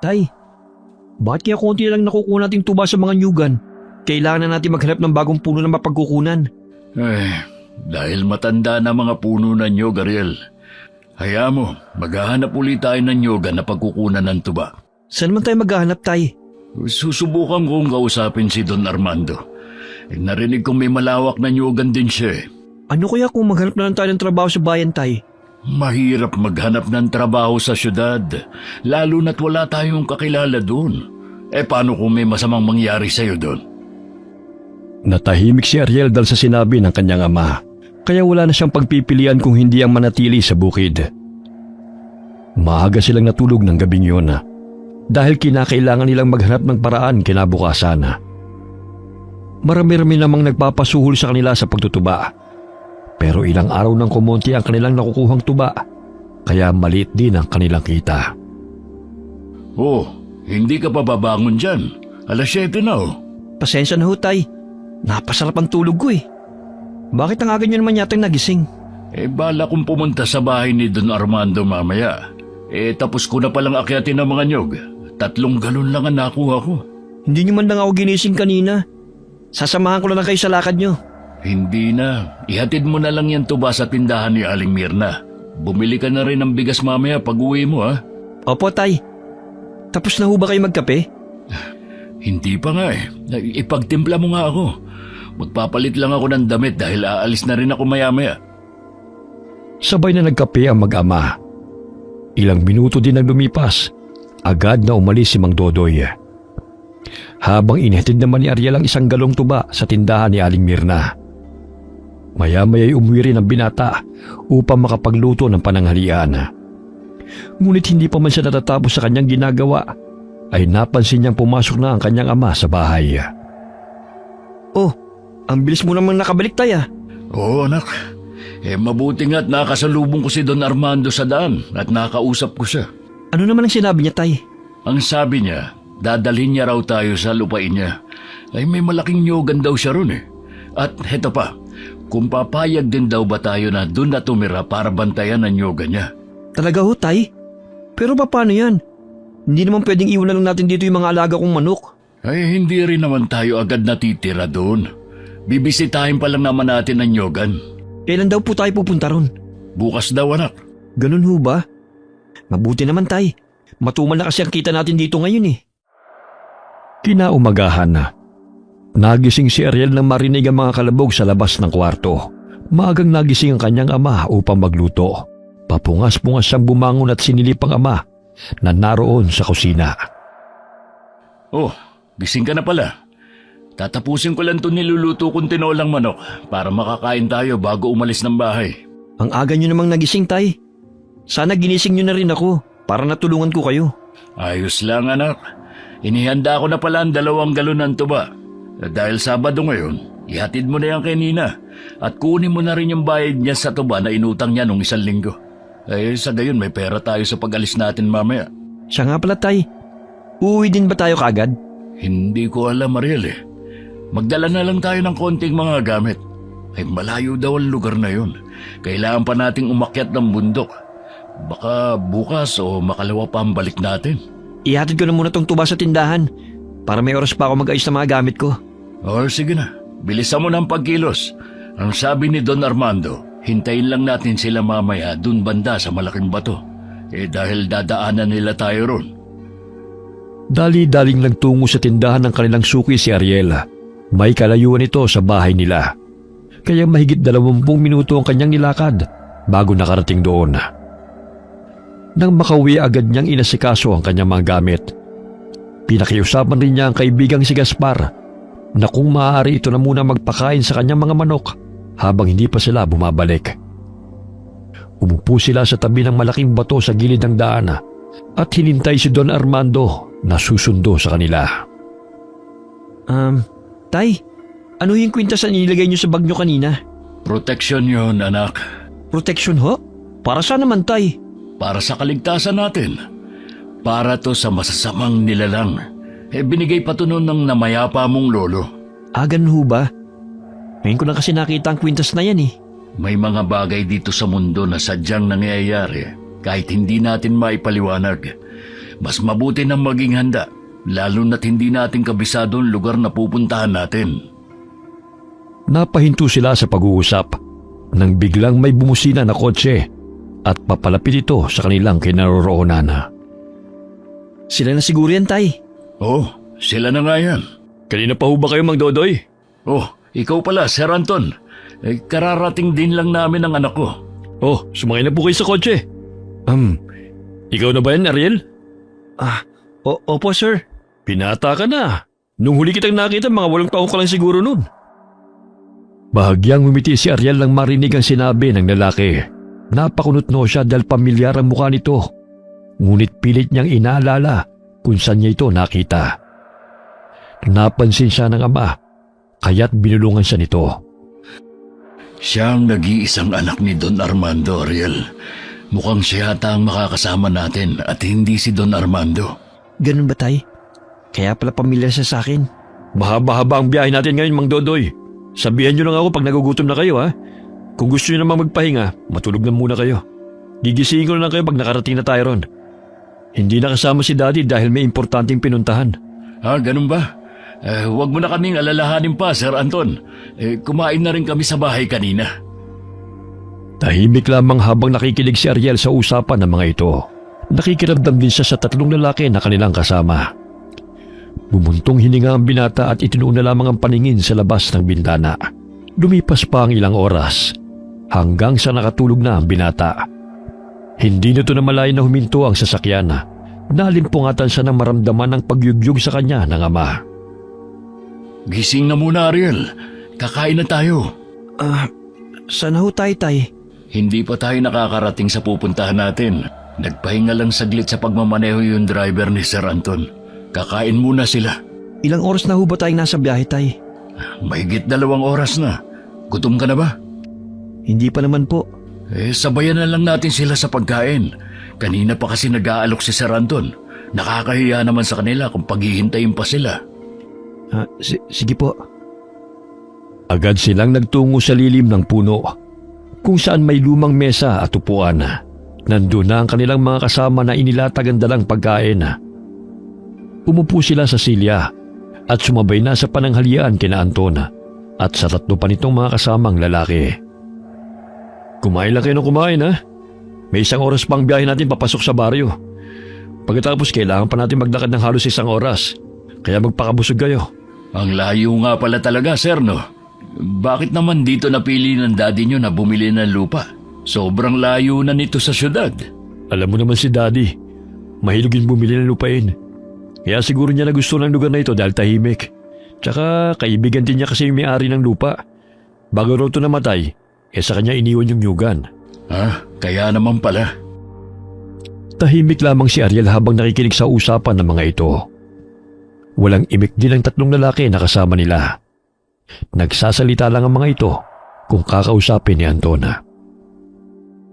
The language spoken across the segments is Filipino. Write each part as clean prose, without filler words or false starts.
Tay, bakit kaya konti na lang nakukuha nating tuba sa mga nyugan? Kailangan na natin maghanap ng bagong puno na mapagkukunan. Dahil matanda na mga puno ng nyog, Ariel. Hayaan mo, maghahanap ulit tayo ng nyoga na pagkukunan ng tuba. Saan man tayo maghahanap, Tay? Susubukan kong kausapin si Don Armando. Narinig kong may malawak na nyogan din siya. Ano kaya kung maghanap na lang tayo ng trabaho sa bayan, Tay? Mahirap maghanap ng trabaho sa syudad, lalo na't wala tayong kakilala doon. Paano kung may masamang mangyari sa'yo doon? Natahimik si Ariel dahil sa sinabi ng kanyang ama, kaya wala na siyang pagpipilian kung hindi ang manatili sa bukid. Maaga silang natulog ng gabing yun dahil kinakailangan nilang maghanap ng paraan kinabukasan. Marami-rami namang nagpapasuhol sa kanila sa pagtutuba. Pero ilang araw nang kumonti ang kanilang nakukuhang tuba, kaya maliit din ang kanilang kita. Hindi ka pa babangon dyan. 7:00 na Pasensya na ho, Tay. Napasarap ang tulog ko eh. Bakit ang aga nyo naman yatang nagising? Bala kong pumunta sa bahay ni Don Armando mamaya. Tapos ko na palang akyatin ang mga nyog. 3 galon lang ang nakuha ko. Hindi nyo man lang ako ginising kanina. Sasamahan ko lang kayo sa lakad nyo. Hindi na. Ihatid mo na lang yan tuba sa tindahan ni Aling Mirna. Bumili ka na rin ng bigas mamaya pag uwi mo, ha? Opo, Tay. Tapos na ho ba kayo magkape? Hindi pa nga Ipagtimpla mo nga ako. Magpapalit lang ako ng damit dahil aalis na rin ako maya-maya. Sabay na nagkape ang mag-ama. Ilang minuto din ang lumipas, agad na umalis si Mang Dodoy. Habang inihatid naman ni Ariel ang 1 galong tuba sa tindahan ni Aling Mirna. Maya-maya'y umuwi rin ang binata upang makapagluto ng pananghalian. Ngunit hindi pa man siya natatapos sa kanyang ginagawa, ay napansin niyang pumasok na ang kanyang ama sa bahay. Oh, ang bilis mo namang nakabalik, Tay. Oo, anak. Mabuti nga't nakasalubong ko si Don Armando sa daan at nakausap ko siya. Ano naman ang sinabi niya, Tay? Ang sabi niya, dadalhin niya raw tayo sa lupain niya. May malaking nyogan daw siya ron At heto pa, kung papayag din daw ba tayo na doon na tumira para bantayan ang nyoga niya. Talaga ho, Tay? Pero paano yan? Hindi naman pwedeng iwanan lang natin dito yung mga alaga kong manok. Hindi rin naman tayo agad natitira doon. Bibisitahin pa lang naman natin ang nyogan. Kailan daw po tayo pupunta ron? Bukas daw, anak. Ganun ho ba? Mabuti naman, Tay. Matumal na kasi ang kita natin dito ngayon Kinaumagahan na. Nagising si Ariel nang marinig ang mga kalabog sa labas ng kwarto. Maagang nagising ang kanyang ama upang magluto. Papungas-pungas siyang bumangon at sinilip ang ama na naroon sa kusina. Gising ka na pala. Tatapusin ko lang ito niluluto kong tinolang manok para makakain tayo bago umalis ng bahay. Ang aga nyo namang nagising, Tay. Sana ginising nyo na rin ako para natulungan ko kayo. Ayos lang, anak. Inihanda ko na pala ang 2 galon ng tuba. Dahil Sabado ngayon, ihatid mo na yan kay Nina at kunin mo na rin yung bayad niya sa tuba na inutang niya nung 1 linggo. Sa gayon may pera tayo sa pag-alis natin mamaya. Siya nga pala, Tay. Uuwi din ba tayo kagad? Hindi ko alam, Ariel Magdala na lang tayo ng konting mga gamit. Malayo daw ang lugar na yun. Kailangan pa nating umakyat ng bundok. Baka bukas o makalawa pa ang balik natin. Ihatid ko na muna tong tuba sa tindahan para may oras pa ako mag-ayos ng mga gamit ko. Sige na. Bilisan mo ng pagkilos. Ang sabi ni Don Armando, hintayin lang natin sila mamaya dun banda sa malaking bato. Dahil dadaanan nila tayo ron. Dali-daling nagtungo sa tindahan ng kanilang suki si Ariel. May kalayuan ito sa bahay nila. Kaya mahigit 20 minuto ang kanyang nilakad bago nakarating doon. Nang makauwi agad niyang inasikaso ang kanyang mga gamit. Pinakiusapan rin niya ang kaibigang si Gaspar na kung maaari ito na muna magpakain sa kanyang mga manok habang hindi pa sila bumabalik. Umupo sila sa tabi ng malaking bato sa gilid ng daan at hinintay si Don Armando na susundo sa kanila. Tay, ano yung kwintas na nilagay niyo sa bag niyo kanina? Proteksyon yun, anak. Protection ho? Para saan naman, Tay? Para sa kaligtasan natin. Para to sa masasamang nilalang. Binigay pa to noon ng namayapa mong lolo. Ganun ho ba? Ngayon ko lang kasi nakita ang kwintas na yan May mga bagay dito sa mundo na sadyang nangyayari kahit hindi natin maipaliwanag. Mas mabuti na maging handa, lalo na't hindi natin kabisado ang lugar na pupuntahan natin. Napahinto sila sa pag-uusap nang biglang may bumusina na kotse at papalapit ito sa kanilang kinaroroonan. Sila na siguro yan, Tay. Oh, sila na nga yan. Kanina pa ho ba kayo, Mang Dodoy? Oh, ikaw pala, Sir Anton. Kararating din lang namin ang anak ko. Oh, sumakay na po kayo sa kotse. Ikaw na ba yan, Ariel? Opo, sir. Pinata ka na. Nung huli kitang nakita, mga 8 taon ka lang siguro nun. Bahagyang umiti si Ariel nang marinig ang sinabi ng lalaki. Napakunotno siya dahil pamilyar ang mukha nito. Ngunit pilit niyang inaalala kung saan niya ito nakita. Napansin siya ng ama, kaya't binulungan siya nito. Siya ang nag-iisang anak ni Don Armando, Ariel. Mukhang siya yata ang makakasama natin at hindi si Don Armando. Ganun ba, Tay? Kaya pala pamilyar siya sa akin. Mahaba-haba ang biyahe natin ngayon, Mang Dodoy. Sabihan niyo lang ako pag nagugutom na kayo, ha? Kung gusto niyo namang magpahinga, matulog na muna kayo. Gigisingin ko na lang kayo pag nakarating na tayo ron. Hindi nakasama si Daddy dahil may importanteng pinuntahan. Ganun ba? Huwag mo na kaming alalahanin pa, Sir Anton. Kumain na rin kami sa bahay kanina. Tahimik lamang habang nakikinig si Ariel sa usapan ng mga ito. Nakikiramdam din siya sa 3 lalaki na kanilang kasama. Bumuntong hininga ang binata at itinuon na lamang ang paningin sa labas ng bintana. Lumipas pa ang ilang oras hanggang sa nakatulog na ang binata. Hindi nito namalayan na huminto ang sasakyan. Nalimpungatan siya ng maramdaman ng pagyugyug sa kanya ng ama. Gising na muna, Ariel. Kakain na tayo. Sana ho, Tay? Hindi pa tayo nakakarating sa pupuntahan natin. Nagpahinga lang saglit sa pagmamaneho yung driver ni Sir Anton. Kakain muna sila. Ilang oras na ho ba tayong nasa biyahe, Tay? Mahigit 2 oras na. Gutom ka na ba? Hindi pa naman po. Sabayan na lang natin sila sa pagkain. Kanina pa kasi nag-aalok si Sir Anton. Nakakahiya naman sa kanila kung paghihintayin pa sila. Sige po. Agad silang nagtungo sa lilim ng puno, kung saan may lumang mesa at upuan. Nandun na ang kanilang mga kasama na inilatag ang dalang pagkain. Umupo sila sa silya at sumabay na sa pananghalian kina Anton at sa 3 pa nitong mga kasamang lalaki. Kumain lang kayo ng kumain, ha? May 1 oras pang biyahe natin papasok sa baryo. Pagkatapos kailangan pa natin maglakad ng halos 1 oras, kaya magpakabusog kayo. Ang layo nga pala talaga, sir, no? Bakit naman dito napili ng daddy nyo na bumili ng lupa? Sobrang layo na nito sa syudad. Alam mo naman si Daddy, mahilig yung bumili ng lupain. Kaya siguro niya na gusto ng lugar na ito dahil tahimik. Tsaka kaibigan din niya kasi yung may-ari ng lupa. Bago raw ito namatay, sa kanya iniwan yung nyugan. Kaya naman pala. Tahimik lamang si Ariel habang nakikinig sa usapan ng mga ito. Walang imik din ang 3 lalaki na kasama nila. Nagsasalita lang ang mga ito kung kakausapin ni Antona.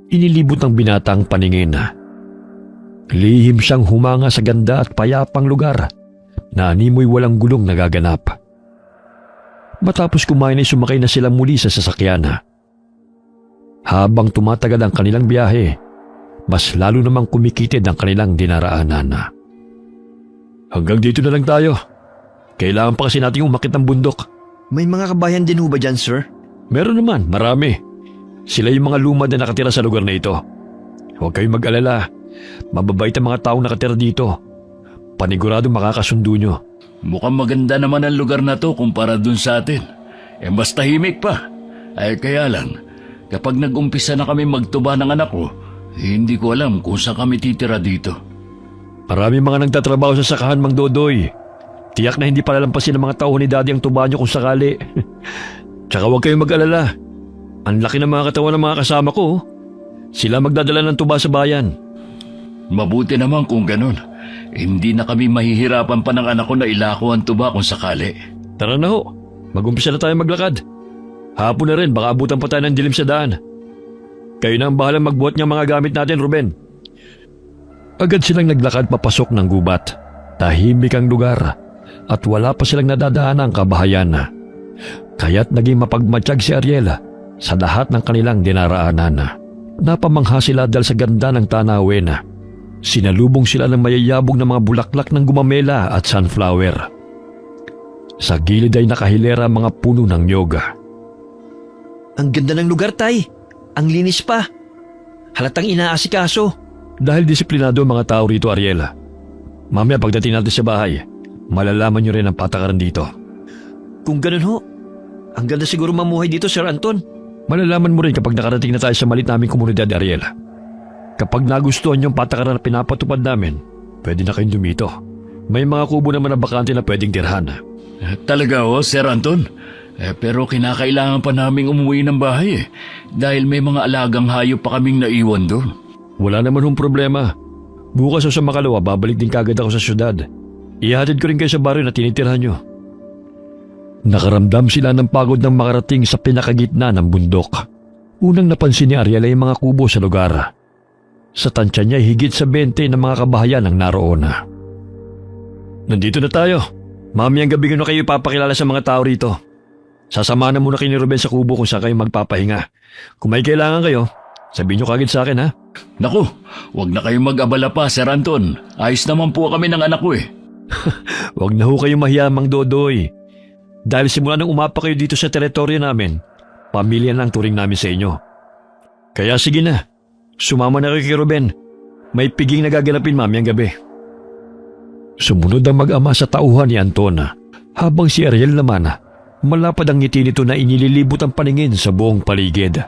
Inilibot ng binata ang paningin. Lihim siyang humanga sa ganda at payapang lugar na animoy walang gulong nagaganap. Matapos kumain ay sumakay na sila muli sa sasakyan. Habang tumatagal ang kanilang biyahe, mas lalo namang kumikitid ang kanilang dinaraanan. Hanggang dito na lang tayo. Kailangan pa kasi nating umakit ng bundok. May mga kabayan din ho ba dyan, sir? Meron naman, marami. Sila yung mga lumad na nakatira sa lugar na ito. Huwag kayong mag-alala. Mababait ang mga taong nakatira dito. Panigurado makakasundo nyo. Mukhang maganda naman ang lugar na to kumpara dun sa atin. Mas tahimik pa. Kaya lang, kapag nag-umpisa na kami magtuba ng anak ko, hindi ko alam kung saan kami titira dito. Marami mga nagtatrabaho sa sakahan, Mang Dodoy. Tiyak na hindi palalampasin ng mga tao ni Daddy ang tuba nyo kung sakali. Tsaka huwag kayong mag-alala. Ang laki ng mga katawan ng mga kasama ko. Sila magdadala ng tuba sa bayan. Mabuti naman kung ganun. Hindi na kami mahihirapan pa ng anak ko na ilako ang tuba kung sakali. Tara na ho. Mag-umpisa na tayo maglakad. Hapon na rin, baka abutan pa tayo ng dilim sa daan. Kayo na ang bahalang magbuhat ng mga gamit natin, Ruben. Agad silang naglakad papasok ng gubat. Tahimik ang lugar at wala pa silang nadadaan ng kabahayan. Kaya't naging mapagmatsyag si Ariel sa lahat ng kanilang dinaraanan. Napamangha sila dahil sa ganda ng tanawin. Sinalubong sila ng mayayabong na mga bulaklak ng gumamela at sunflower. Sa gilid ay nakahilera ang mga puno ng nyog. Ang ganda ng lugar, Tay. Ang linis pa. Halatang inaasikaso. Dahil disiplinado ang mga tao rito, Ariel. Mamaya pagdating natin sa bahay, malalaman nyo rin ang patakaran dito. Kung ganun ho, ang ganda siguro mamuhay dito, Sir Anton. Malalaman mo rin kapag nakarating na tayo sa malit naming komunidad, Ariel. Kapag nagustuhan yung patakaran na pinapatupad namin, pwede na kayong dumito. May mga kubo naman na bakante na pwedeng tirhan. Talaga Sir Anton? Pero kinakailangan pa naming umuwi ng bahay dahil may mga alagang hayop pa kaming naiwan doon. Wala naman hong problema. Bukas o sa makalawa, babalik din kagad ako sa syudad. Ihatid ko rin kayo sa baryo na tinitirhan nyo. Nakaramdam sila ng pagod ng makarating sa pinakagitna ng bundok. Unang napansin ni Ariel ay mga kubo sa lugar. Sa tansya niya higit sa 20 ng mga kabahayan ang naroon. Nandito na tayo. Mamayang gabi na kayo ipapakilala sa mga tao rito. Sasama na muna kayo ni Ruben sa kubo kung saan kayo magpapahinga. Kung may kailangan kayo, sabihin nyo kagad sa akin, ha? Naku, huwag na kayong mag-abala pa, Sir Anton. Ayos naman po kami ng anak ko Huwag na ho kayong mahiya, Mang Dodoy. Dahil simula nang umapa kayo dito sa teritoryo namin, pamilya na ang turing namin sa inyo. Kaya sige na, sumama na kayo kay Ruben. May piging nagaganapin mamayang gabi. Sumunod ang mag-ama sa tauhan ni Anton, habang si Ariel naman, malapad ang ngiti nito na inililibot ang paningin sa buong paligid.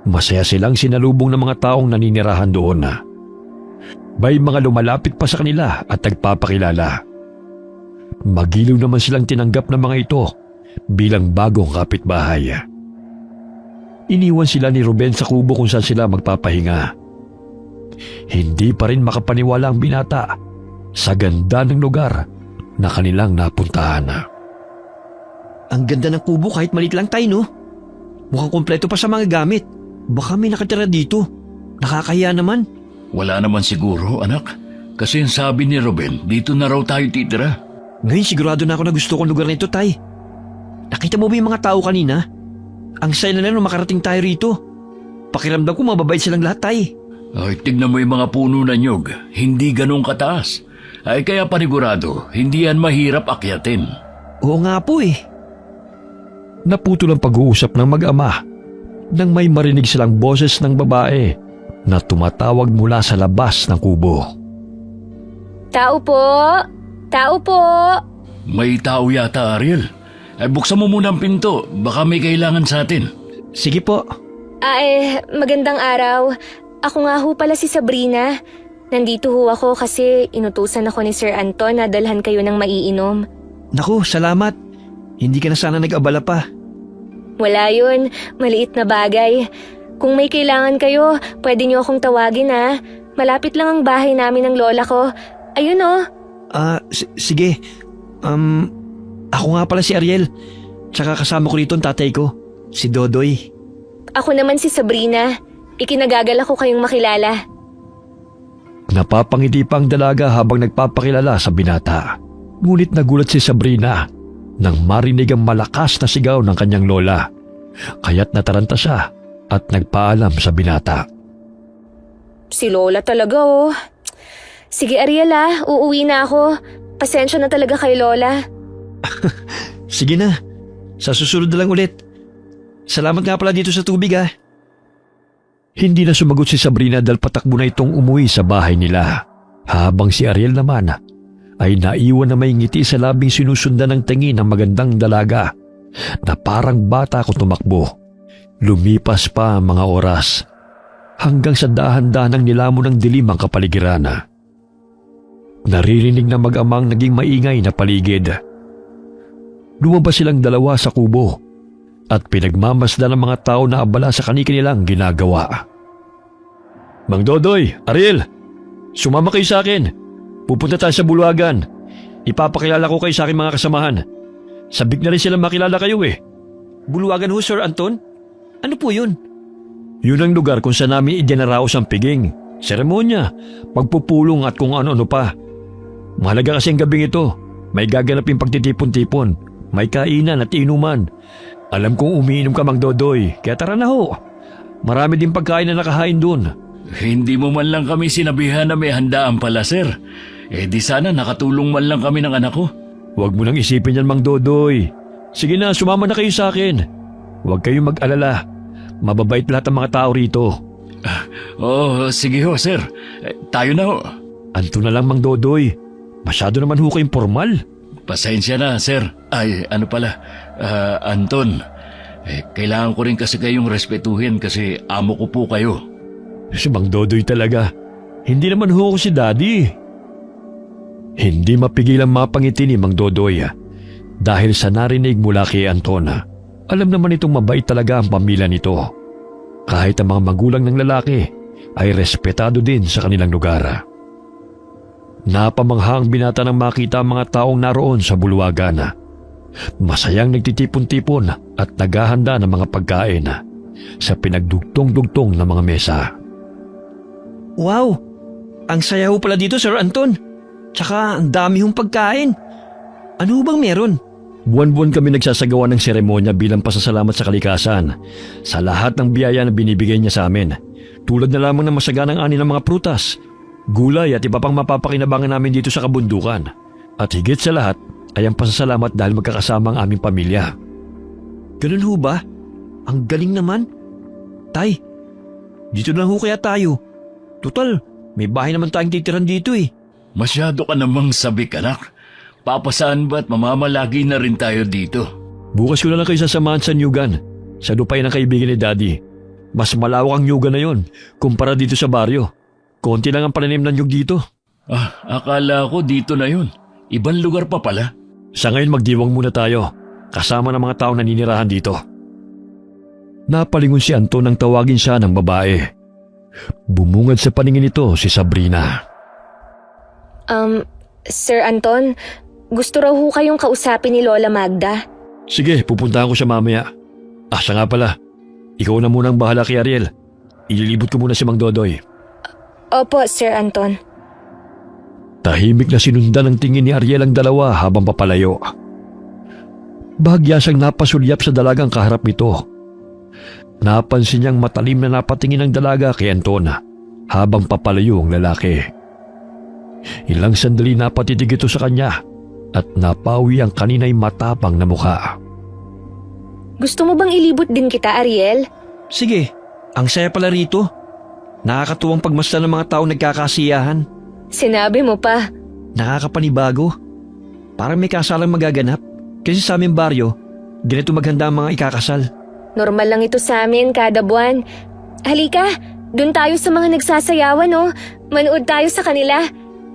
Masaya silang sinalubong ng mga taong naninirahan doon. May mga lumalapit pa sa kanila at nagpapakilala. Magiliw naman silang tinanggap ng mga ito bilang bagong kapitbahay. Iniwan sila ni Ruben sa kubo kung saan sila magpapahinga. Hindi pa rin makapaniwala ang binata sa ganda ng lugar na kanilang napuntahan. Ang ganda ng kubo kahit maliit lang, Tay, no? Mukhang kompleto pa sa mga gamit. Baka may nakatira dito. Nakakahiya naman. Wala naman siguro, anak. Kasi yung sabi ni Ruben, dito na raw tayo titira. Ngayon sigurado na ako na gusto kong lugar na ito, Tay. Nakita mo ba yung mga tao kanina? Ang saya na nung makarating tayo rito. Pakiramdam ko mababait silang lahat, Tay. Ay, tignan mo yung mga puno na nyog. Hindi ganun kataas. Ay kaya panigurado, hindi yan mahirap akyatin. Oo nga po eh. Naputol ang pag-uusap ng mag-ama nang may marinig silang boses ng babae na tumatawag mula sa labas ng kubo. Tao po! Tao po! May tao yata, Ariel. Ay, buksan mo muna ang pinto. Baka may kailangan sa atin. Sige po. Magandang araw. Ako nga ho pala si Sabrina. Nandito ho ako kasi inutusan ako ni Sir Anton na dalhan kayo ng maiinom. Naku, salamat. Hindi ka na sana nag-abala pa. Wala yun. Maliit na bagay. Kung may kailangan kayo, pwede niyo akong tawagin ha. Malapit lang ang bahay namin ng lola ko. Ayun oh. Sige. Ako nga pala si Ariel. Tsaka kasama ko rito ang tatay ko, si Dodoy. Ako naman si Sabrina. Ikinagagalak ko kayong makilala. Napapangiti pa ang dalaga habang nagpapakilala sa binata. Ngunit nagulat si Sabrina nang marinig ang malakas na sigaw ng kanyang lola. Kaya't nataranta siya at nagpaalam sa binata. Si Lola talaga oh. Sige Ariel uuwi na ako. Pasensya na talaga kay Lola. Sige na. Sa susunod na lang ulit. Salamat nga pala dito sa tubig Hindi na sumagot si Sabrina dahil patakbo na itong umuwi sa bahay nila. Habang si Ariel naman ay naiwan na may ngiti sa labing sinusundan ng tingin ng magandang dalaga na parang bata kung tumakbo. Lumipas pa ang mga oras hanggang sa dahan-dahan nilamon ng dilim ang kapaligiran. Naririnig na mag-amang naging maingay na paligid. Lumabas silang dalawa sa kubo at pinagmamasdan ng mga tao na abala sa kanilang ginagawa. Mang Dodoy, Ariel, sumama kayo sa akin. Pupunta tayo sa bulwagan. Ipapakilala ko kayo sa aking mga kasamahan. Sabik na rin silang makilala kayo Bulwagan ho, Sir Anton? Ano po yun? Yun ang lugar kung saan namin idinaraos ang piging, seremonya, pagpupulong at kung ano-ano pa. Mahalaga kasi ang gabing ito. May gaganapin pagtitipon-tipon, may kainan at inuman. Alam kong umiinom ka, Mang Dodoy, kaya tara na ho. Marami din pagkain na nakahain dun. Hindi mo man lang kami sinabihan na may handaan pala, sir. Di sana nakatulong man lang kami ng anak ko. Huwag mo nang isipin yan, Mang Dodoy. Sige na, sumama na kayo sa akin. Huwag kayong mag-alala. Mababait lahat ng mga tao rito. Sige ho, sir. Tayo na ho. Anto na lang, Mang Dodoy. Masyado naman ho kayong formal. Pasensya na, sir. Anton. Kailangan ko rin kasi kayong respetuhin kasi amo ko po kayo. Si Mang Dodoy talaga. Hindi naman ho ako si Daddy. Hindi mapigilang mapangiti ni Mang Dodoy dahil sa narinig mula kay Anton. Alam naman itong mabait talaga ang pamilya nito. Kahit ang mga magulang ng lalaki ay respetado din sa kanilang lugar. Napamangha ang binata nang makita ang mga taong naroon sa bulwagan. Masayang nagtitipon-tipon at naghahanda ng mga pagkain sa pinagdugtong-dugtong ng mga mesa. Wow! Ang saya ho pala dito, Sir Anton. Tsaka ang dami hong pagkain. Ano bang meron? Buwan-buwan kami nagsasagawa ng seremonya bilang pasasalamat sa kalikasan sa lahat ng biyaya na binibigay niya sa amin. Tulad na lamang ng masaganang ani ng mga prutas, gulay at iba pang mapapakinabangan namin dito sa kabundukan. At higit sa lahat ay ang pasasalamat dahil magkakasama ang aming pamilya. Ganun ho ba? Ang galing naman. Tay, dito na ho kaya tayo. Total, may bahay naman tayong titiran dito eh. Masyado ka namang sabik, anak. Papasaan ba at mamamalagi na rin tayo dito? Bukas ko na lang kayo sasamahan sa Nyugan, sa lupay ng kaibigan ni Daddy. Mas malawak ang Nyugan na yon kumpara dito sa baryo. Konti lang ang pananim ng nyug dito. Akala ko dito na yun. Ibang lugar pa pala. Sa ngayon magdiwang muna tayo, kasama ng mga tao na ninirahan dito. Napalingon si Anton nang tawagin siya ng babae. Bumungad sa paningin nito si Sabrina. Sir Anton, gusto raw ho kayong kausapin ni Lola Magda. Sige, pupuntahan ko siya mamaya. Siya nga pala. Ikaw na munang bahala kay Ariel. Ililibot ko muna si Mang Dodoy. Opo, Sir Anton. Tahimik na sinundan ng tingin ni Ariel ang dalawa habang papalayo. Bahagya siyang napasulyap sa dalagang kaharap nito. Napansin niyang matalim na napatingin ang dalaga kay Anton habang papalayo ang lalaki. Ilang sandali napatitig ito sa kanya at napawi ang kanina'y matapang na mukha. Gusto mo bang ilibot din kita, Ariel? Sige, ang saya pala rito. Nakakatuwang pagmasdan ng mga tao nagkakasiyahan. Sinabi mo pa. Nakakapanibago. Parang may kasalang magaganap. Kasi sa aming baryo, ganito maghanda ang mga ikakasal. Normal lang ito sa amin kada buwan. Halika, dun tayo sa mga nagsasayawan, oh. Manood tayo sa kanila.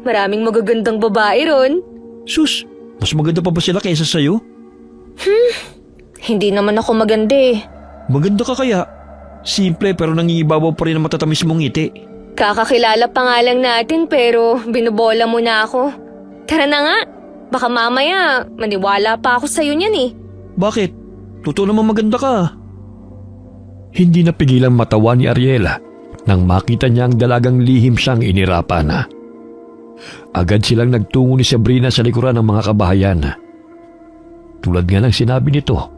Maraming magagandang babae ron. Sus, mas maganda pa ba sila kaysa sa'yo? Hindi naman ako maganda eh. Maganda ka kaya? Simple pero nangingibabaw pa rin ang matatamis mong ngiti. Kakakilala pa nga lang natin pero binubola mo na ako. Tara na nga, baka mamaya maniwala pa ako sa'yo niyan eh. Bakit? Totoo naman maganda ka. Hindi napigilang matawa ni Ariel nang makita niya ang dalagang lihim siyang inirapan. Agad silang nagtungo ni Sabrina sa likuran ng mga kabahayan. Tulad nga ng sinabi nito,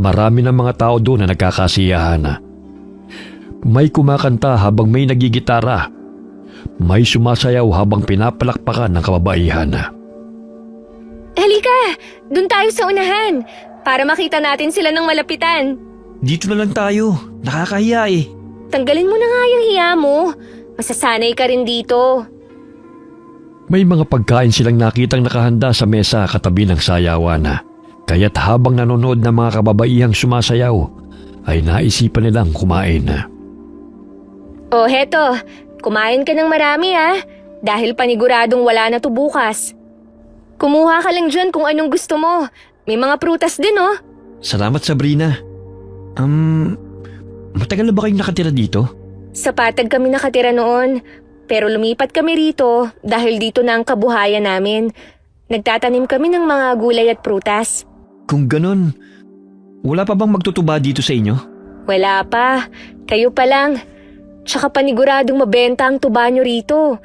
marami ng mga tao doon na nagkakasiyahan. May kumakanta habang may nagigitara. May sumasayaw habang pinapalakpakan ng kababaihan. Halika, dun tayo sa unahan para makita natin sila ng malapitan. Dito na lang tayo. Nakakahiya eh. Tanggalin mo na nga yung hiya mo. Masasanay ka rin dito. May mga pagkain silang nakitang nakahanda sa mesa katabi ng sayawan. Kaya't habang nanonood ng mga kababaihang sumasayaw, ay naisipan nilang kumain. Oh, heto. Kumain ka ng marami dahil paniguradong wala na to bukas. Kumuha ka lang dyan kung anong gusto mo. May mga prutas din oh. Salamat, Sabrina. Matagal na ba kayong nakatira dito? Sa Patag kami nakatira noon. Pero lumipat kami rito dahil dito na ang kabuhayan namin. Nagtatanim kami ng mga gulay at prutas. Kung ganun, wala pa bang magtutuba dito sa inyo? Wala pa. Kayo pa lang. Tsaka paniguradong mabenta ang tuba nyo rito.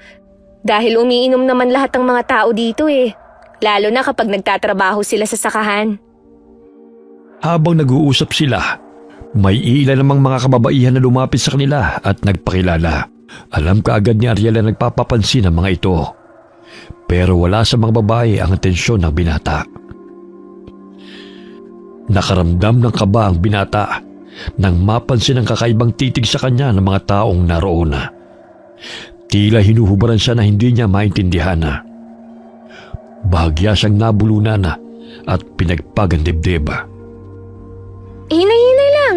Dahil umiinom naman lahat ng mga tao dito eh. Lalo na kapag nagtatrabaho sila sa sakahan. Habang nag-uusap sila, may ilan namang mga kababaihan na lumapit sa kanila at nagpakilala. Alam kaagad ni Ariel na nagpapapansin ang mga ito. Pero wala sa mga babae ang atensyon ng binata. Nakaramdam ng kaba ang binata nang mapansin ang kakaibang titig sa kanya ng mga taong naroon. Tila hinuhubaran siya na hindi niya maintindihan. Bahagya siyang nabulunan at pinagpagang dibdib. Hinay-hinay lang.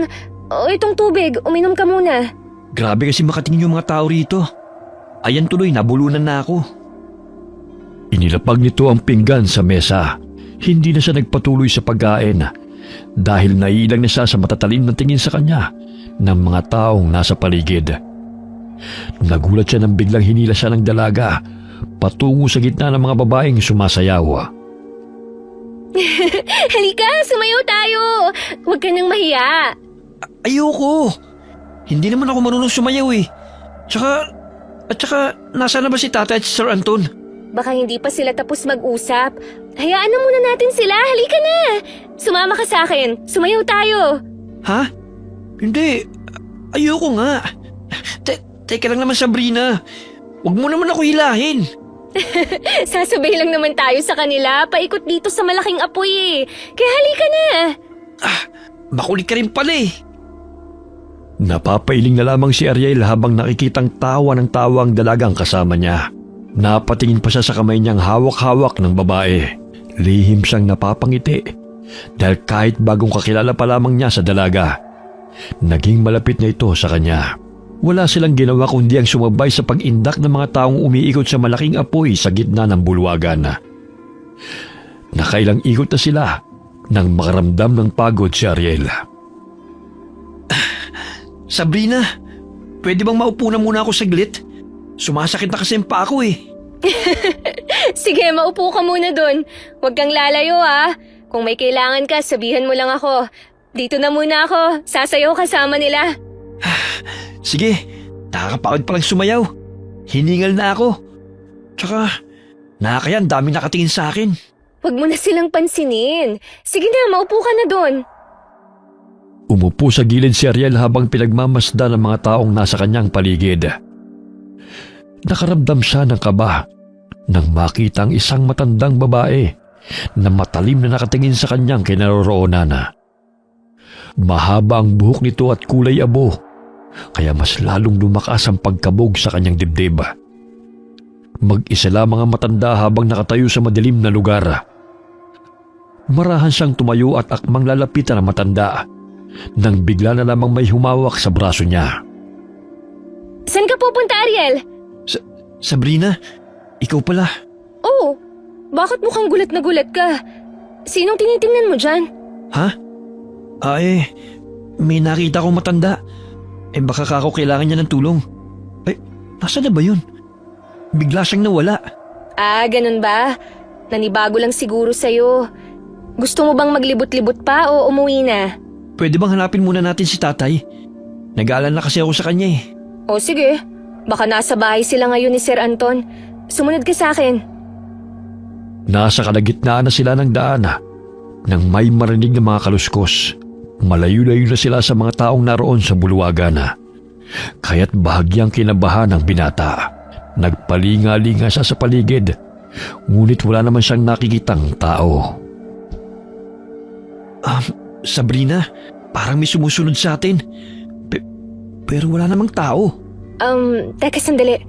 O, itong tubig, uminom ka muna. Grabe kasi makatingin yung mga tao rito. Ayan tuloy, nabulunan na ako. Inilapag nito ang pinggan sa mesa. Hindi na siya nagpatuloy sa pagkain dahil naiilang na siya sa matatalim na tingin sa kanya ng mga taong nasa paligid. Nagulat siya nang biglang hinila siya ng dalaga patungo sa gitna ng mga babaeng sumasayaw. Halika, sumayaw tayo. Huwag ka nang mahiya. Ayoko. Hindi naman ako marunong sumayaw eh. Tsaka, nasa na ba si Tatay at si Sir Anton? Baka hindi pa sila tapos mag-usap. Hayaan na muna natin sila. Halika na. Sumama ka sa akin. Sumayaw tayo. Ha? Hindi. Ayoko nga. Teka lang naman, Sabrina. Huwag mo naman ako hilahin. Sasabay lang naman tayo sa kanila. Paikot dito sa malaking apoy eh. Kaya halika na. Makulit ka rin pala eh. Napapailing na lamang si Ariel habang nakikitang tawa ng tawa ang dalagang kasama niya. Napatingin pa siya sa kamay niyang hawak-hawak ng babae. Lihim siyang napapangiti dahil kahit bagong kakilala pa lamang niya sa dalaga, naging malapit na ito sa kanya. Wala silang ginawa kundi ang sumabay sa pag-indak ng mga taong umiikot sa malaking apoy sa gitna ng bulwagan. Nakailang ikot na sila nang makaramdam ng pagod si Ariel. Sabrina, pwede bang maupo na muna ako saglit? Sumasakit na kasi ang paa ko eh. Sige, maupo ka muna dun. Huwag kang lalayo ah. Kung may kailangan ka, sabihan mo lang ako. Dito na muna ako. Sasayaw kasama nila. Sige, nakakapagod palang sumayaw. Hiningal na ako. Tsaka, nakakayan, daming nakatingin sa akin. Huwag mo na silang pansinin. Sige na, maupo ka na dun. Umupo sa gilid si Ariel habang pinagmamasdan ng mga taong nasa kanyang paligid. Nakaramdam siya ng kaba nang makita ang isang matandang babae na matalim na nakatingin sa kanyang kinaroroonan. Mahaba ang buhok nito at kulay abo, kaya mas lalong lumakas ang pagkabog sa kanyang dibdib. Mag-isa lamang ang matanda habang nakatayo sa madilim na lugar. Marahan siyang tumayo at akmang lalapitan ang matanda nang bigla na lamang may humawak sa braso niya. Saan ka pupunta, Ariel? Sabrina, ikaw pala. Oh, bakit mukhang gulat na gulat ka? Sinong tinitingnan mo dyan? Ha? May nakita akong matanda. Baka kako kailangan niya ng tulong. Nasaan na ba yun? Bigla siyang nawala. Ganun ba? Nanibago lang siguro sa'yo. Gusto mo bang maglibot-libot pa o umuwi na? Pwede bang hanapin muna natin si Tatay? Nag-aalala kasi ako sa kanya eh. O sige, baka nasa bahay sila ngayon ni Sir Anton. Sumunod ka sa akin. Nasa kalagitnaan na sila ng daan nang may marinig ng mga kaluskos. Malayo-layo na sila sa mga taong naroon sa bulwagan. Kaya't bahagyang kinabahan ng binata. Nagpalinga-linga siya sa paligid, ngunit wala naman siyang nakikitang tao. Sabrina, parang may sumusunod sa atin. Pero wala namang tao. Teka sandali.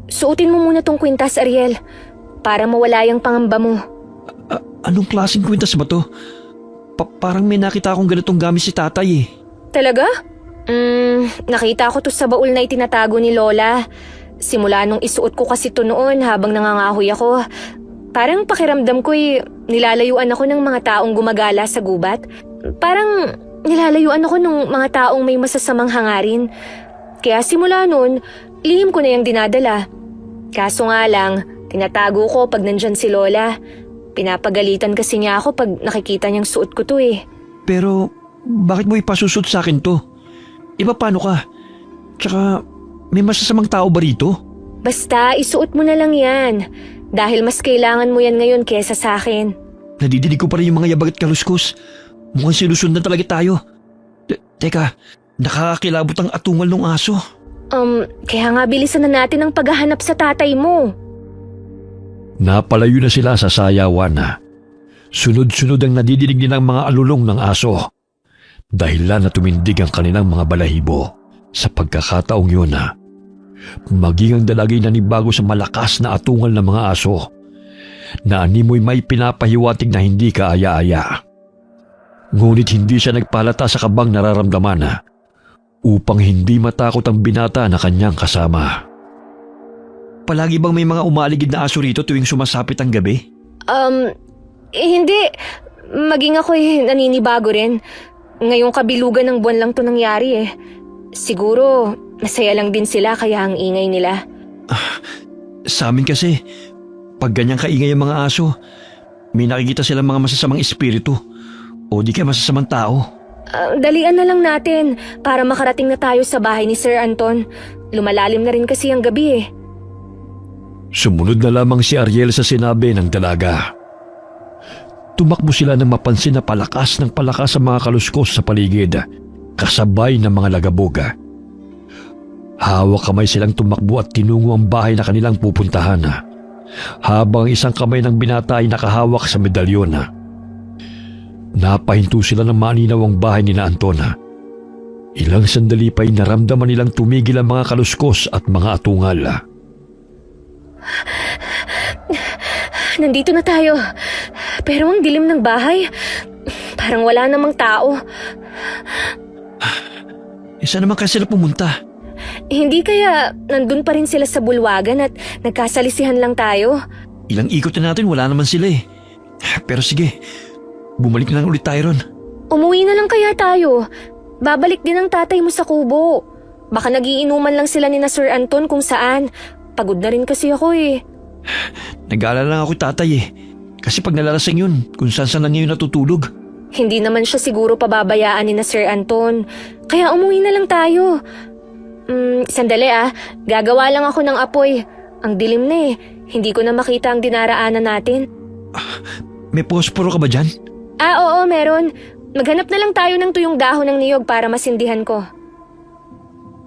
Suotin mo muna tong kwintas, Ariel, para mawala yung pangamba mo. Anong klaseng kwintas ba to? Parang may nakita akong ganitong gamit si Tatay eh. Talaga? Nakita ko to sa baul na itinatago ni Lola. Simula nung isuot ko kasi to noon habang nangangahoy ako. Parang pakiramdam ko'y nilalayuan ako ng mga taong gumagala sa gubat. Parang nilalayuan ako ng mga taong may masasamang hangarin. Kaya simula noon, lihim ko na yung dinadala. Kaso nga lang, tinatago ko pag nandyan si Lola. Pinapagalitan kasi niya ako pag nakikita niyang suot ko to eh. Pero bakit mo ipasusot sa akin to? Iba paano ka? Tsaka may masasamang tao ba rito? Basta isuot mo na lang yan. Dahil mas kailangan mo yan ngayon kesa sa akin. Nadidinig ko pa rin yung mga yabag at kaluskos. Mukhang sinusundan talaga tayo. Teka, nakakakilabot ang atungal ng aso. Kaya nga bilisan na natin ang paghahanap sa tatay mo. Napalayo na sila sa sayawan. Sunod-sunod ang nadidinig nilang mga alulong ng aso. Dahilan na tumindig ang kanilang mga balahibo. Sa pagkakataong yun, maging ang dalagay nanibago sa malakas na atungal ng mga aso na animoy may pinapahiwatig na hindi kaaya-aya. Ngunit hindi siya nagpalata sa kabang nararamdaman upang hindi matakot ang binata na kanyang kasama. Palagi bang may mga umaaligid na aso rito tuwing sumasapit ang gabi? Hindi. Maging ako'y naninibago rin. Ngayong kabilugan ng buwan lang to nangyari eh. Siguro, masaya lang din sila kaya ang ingay nila. Sa amin kasi, pag ganyang kaingay ang mga aso, may nakikita silang mga masasamang espiritu o di kaya masasamang tao. Dalian na lang natin para makarating na tayo sa bahay ni Sir Anton. Lumalalim na rin kasi ang gabi eh. Sumunod na lamang si Ariel sa sinabi ng dalaga. Tumakbo sila nang mapansin na palakas ng palakas ang mga kaluskos sa paligid, kasabay ng mga lagabog. Hawak kamay silang tumakbo at tinungo ang bahay na kanilang pupuntahan, habang isang kamay ng binata ay nakahawak sa medalyon. Napahinto sila ng maninaw ang bahay ni na Anton. Ilang sandali pa'y naramdaman nilang tumigil ang mga kaluskos at mga atungal. Nandito na tayo. Pero ang dilim ng bahay, parang wala namang tao. Saan naman kasi sila pumunta? Hindi kaya nandun pa rin sila sa bulwagan at nagkasalisihan lang tayo? Ilang ikot na natin, wala naman sila eh. Pero sige, bumalik na lang ulit tayo ron. Umuwi na lang kaya tayo. Babalik din ang tatay mo sa kubo. Baka nagiinuman lang sila ni na Sir Anton kung saan. Pagod na rin kasi ako eh. Nag-aalala lang ako tatay eh. Kasi pag nalalasing yun, kung saan lang ngayon natutulog. Hindi naman siya siguro pababayaan ni na Sir Anton. Kaya umuwi na lang tayo. Sandali gagawa lang ako ng apoy. Ang dilim na eh. Hindi ko na makita ang dinaraanan natin. May posporo ka ba dyan? Oo, meron. Maghanap na lang tayo ng tuyong dahon ng niyog para masindihan ko.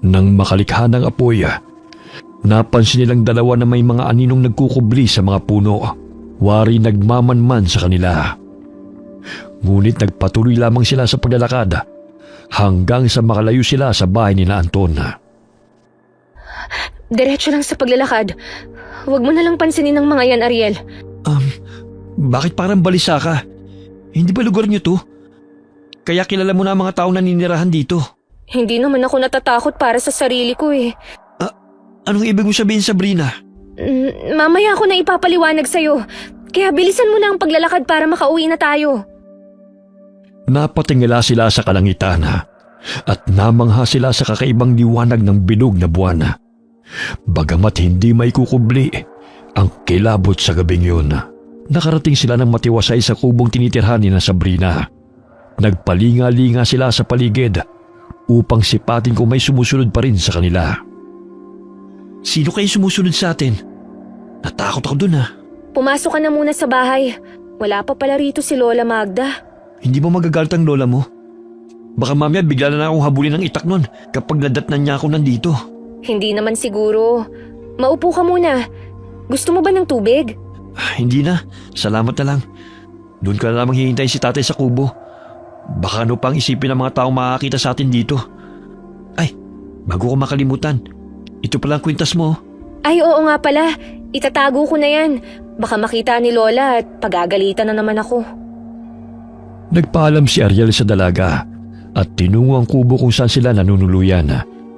Nang makalikha ng apoy, napansin nilang dalawa na may mga aninong nagkukubli sa mga puno. Wari nagmamanman sa kanila. Ngunit nagpatuloy lamang sila sa paglalakad hanggang sa makalayo sila sa bahay ni na Anton. Diretso lang sa paglalakad. Huwag mo na lang pansinin ng mga yan, Ariel. Bakit parang balisa ka? Hindi ba lugar niyo to? Kaya kilala mo na ang mga taong naninirahan dito. Hindi naman ako natatakot para sa sarili ko eh. Anong ibig mo sabihin, Sabrina? Mamaya ako na ipapaliwanag sa'yo. Kaya bilisan mo na ang paglalakad para makauwi na tayo. Napatingala sila sa kalangitan at namangha sila sa kakaibang liwanag ng bilog na buwan. Bagamat hindi may kukubli ang kilabot sa gabing yun, nakarating sila ng matiwasay sa kubong tinitirhan ni na Sabrina. Nagpalinga-linga sila sa paligid upang sipatin kung may sumusunod pa rin sa kanila. Sino kayo sumusunod sa atin? Natakot ako dun Pumasok ka na muna sa bahay. Wala pa pala rito si Lola Magda. Hindi mo magagalit ang lola mo? Baka mamaya bigla na akong habulin ng itak nun kapag nadatnan niya ako nandito. Hindi naman siguro. Maupo ka muna. Gusto mo ba ng tubig? Hindi na. Salamat na lang. Doon ka na lamang hihintay si tatay sa kubo. Baka ano pang isipin ng mga taong makakita sa atin dito. Ay, bago ko makalimutan. Ito pala ang kwintas mo. Ay, oo nga pala. Itatago ko na yan. Baka makita ni Lola at pagagalitan na naman ako. Nagpaalam si Ariel sa dalaga at tinungo ang kubo kung saan sila nanunuluyan.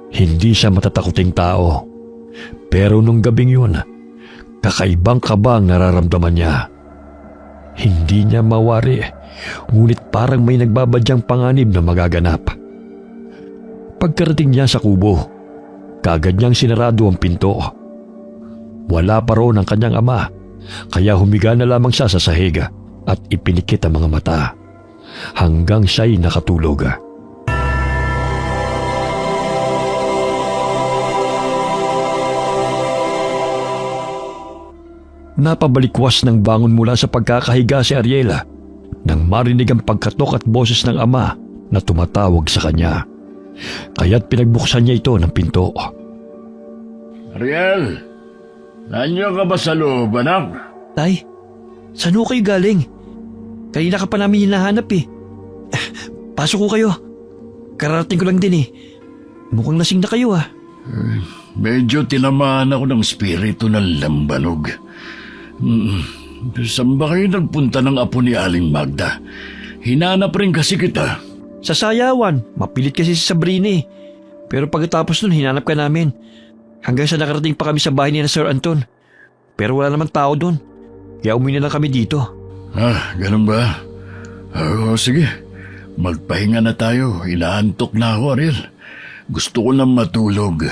Hindi siya matatakuting tao. Pero nung gabing yun, kakaibang kaba ang nararamdaman niya. Hindi niya mawari, ngunit parang may nagbabadyang panganib na magaganap. Pagkarating niya sa kubo, kaagad niyang sinarado ang pinto. Wala pa roon ang kanyang ama, kaya humiga na lamang siya sa sahig at ipinikit ang mga mata hanggang siya'y nakatulog. Napabalikwas ng bangon mula sa pagkakahiga si Ariela nang marinig ang pagkatok at boses ng ama na tumatawag sa kanya. Kaya't pinagbuksan niya ito ng pinto. Ariel, nandiyan ka ba sa loob, anak? Tay, saan ho kayo galing? Kanina ka pa namin hinahanap eh. Pasok ko kayo. Kararating ko lang din eh. Mukhang lasing na kayo ah. Medyo tinamaan ako ng spirito ng lambanog. Saan ba kayo nagpunta ng apo ni Aling Magda? Hinanap rin kasi kita. Sa sayawan, mapilit kasi si Sabrina eh. Pero pagkatapos nun, hinanap ka namin. Hanggang sa nakarating pa kami sa bahay ni na Sir Anton. Pero wala namang tao doon. Kaya umuwi na lang kami dito. Ganun ba? Sige. Magpahinga na tayo. Inaantok na ako, Ariel. Gusto ko lang matulog.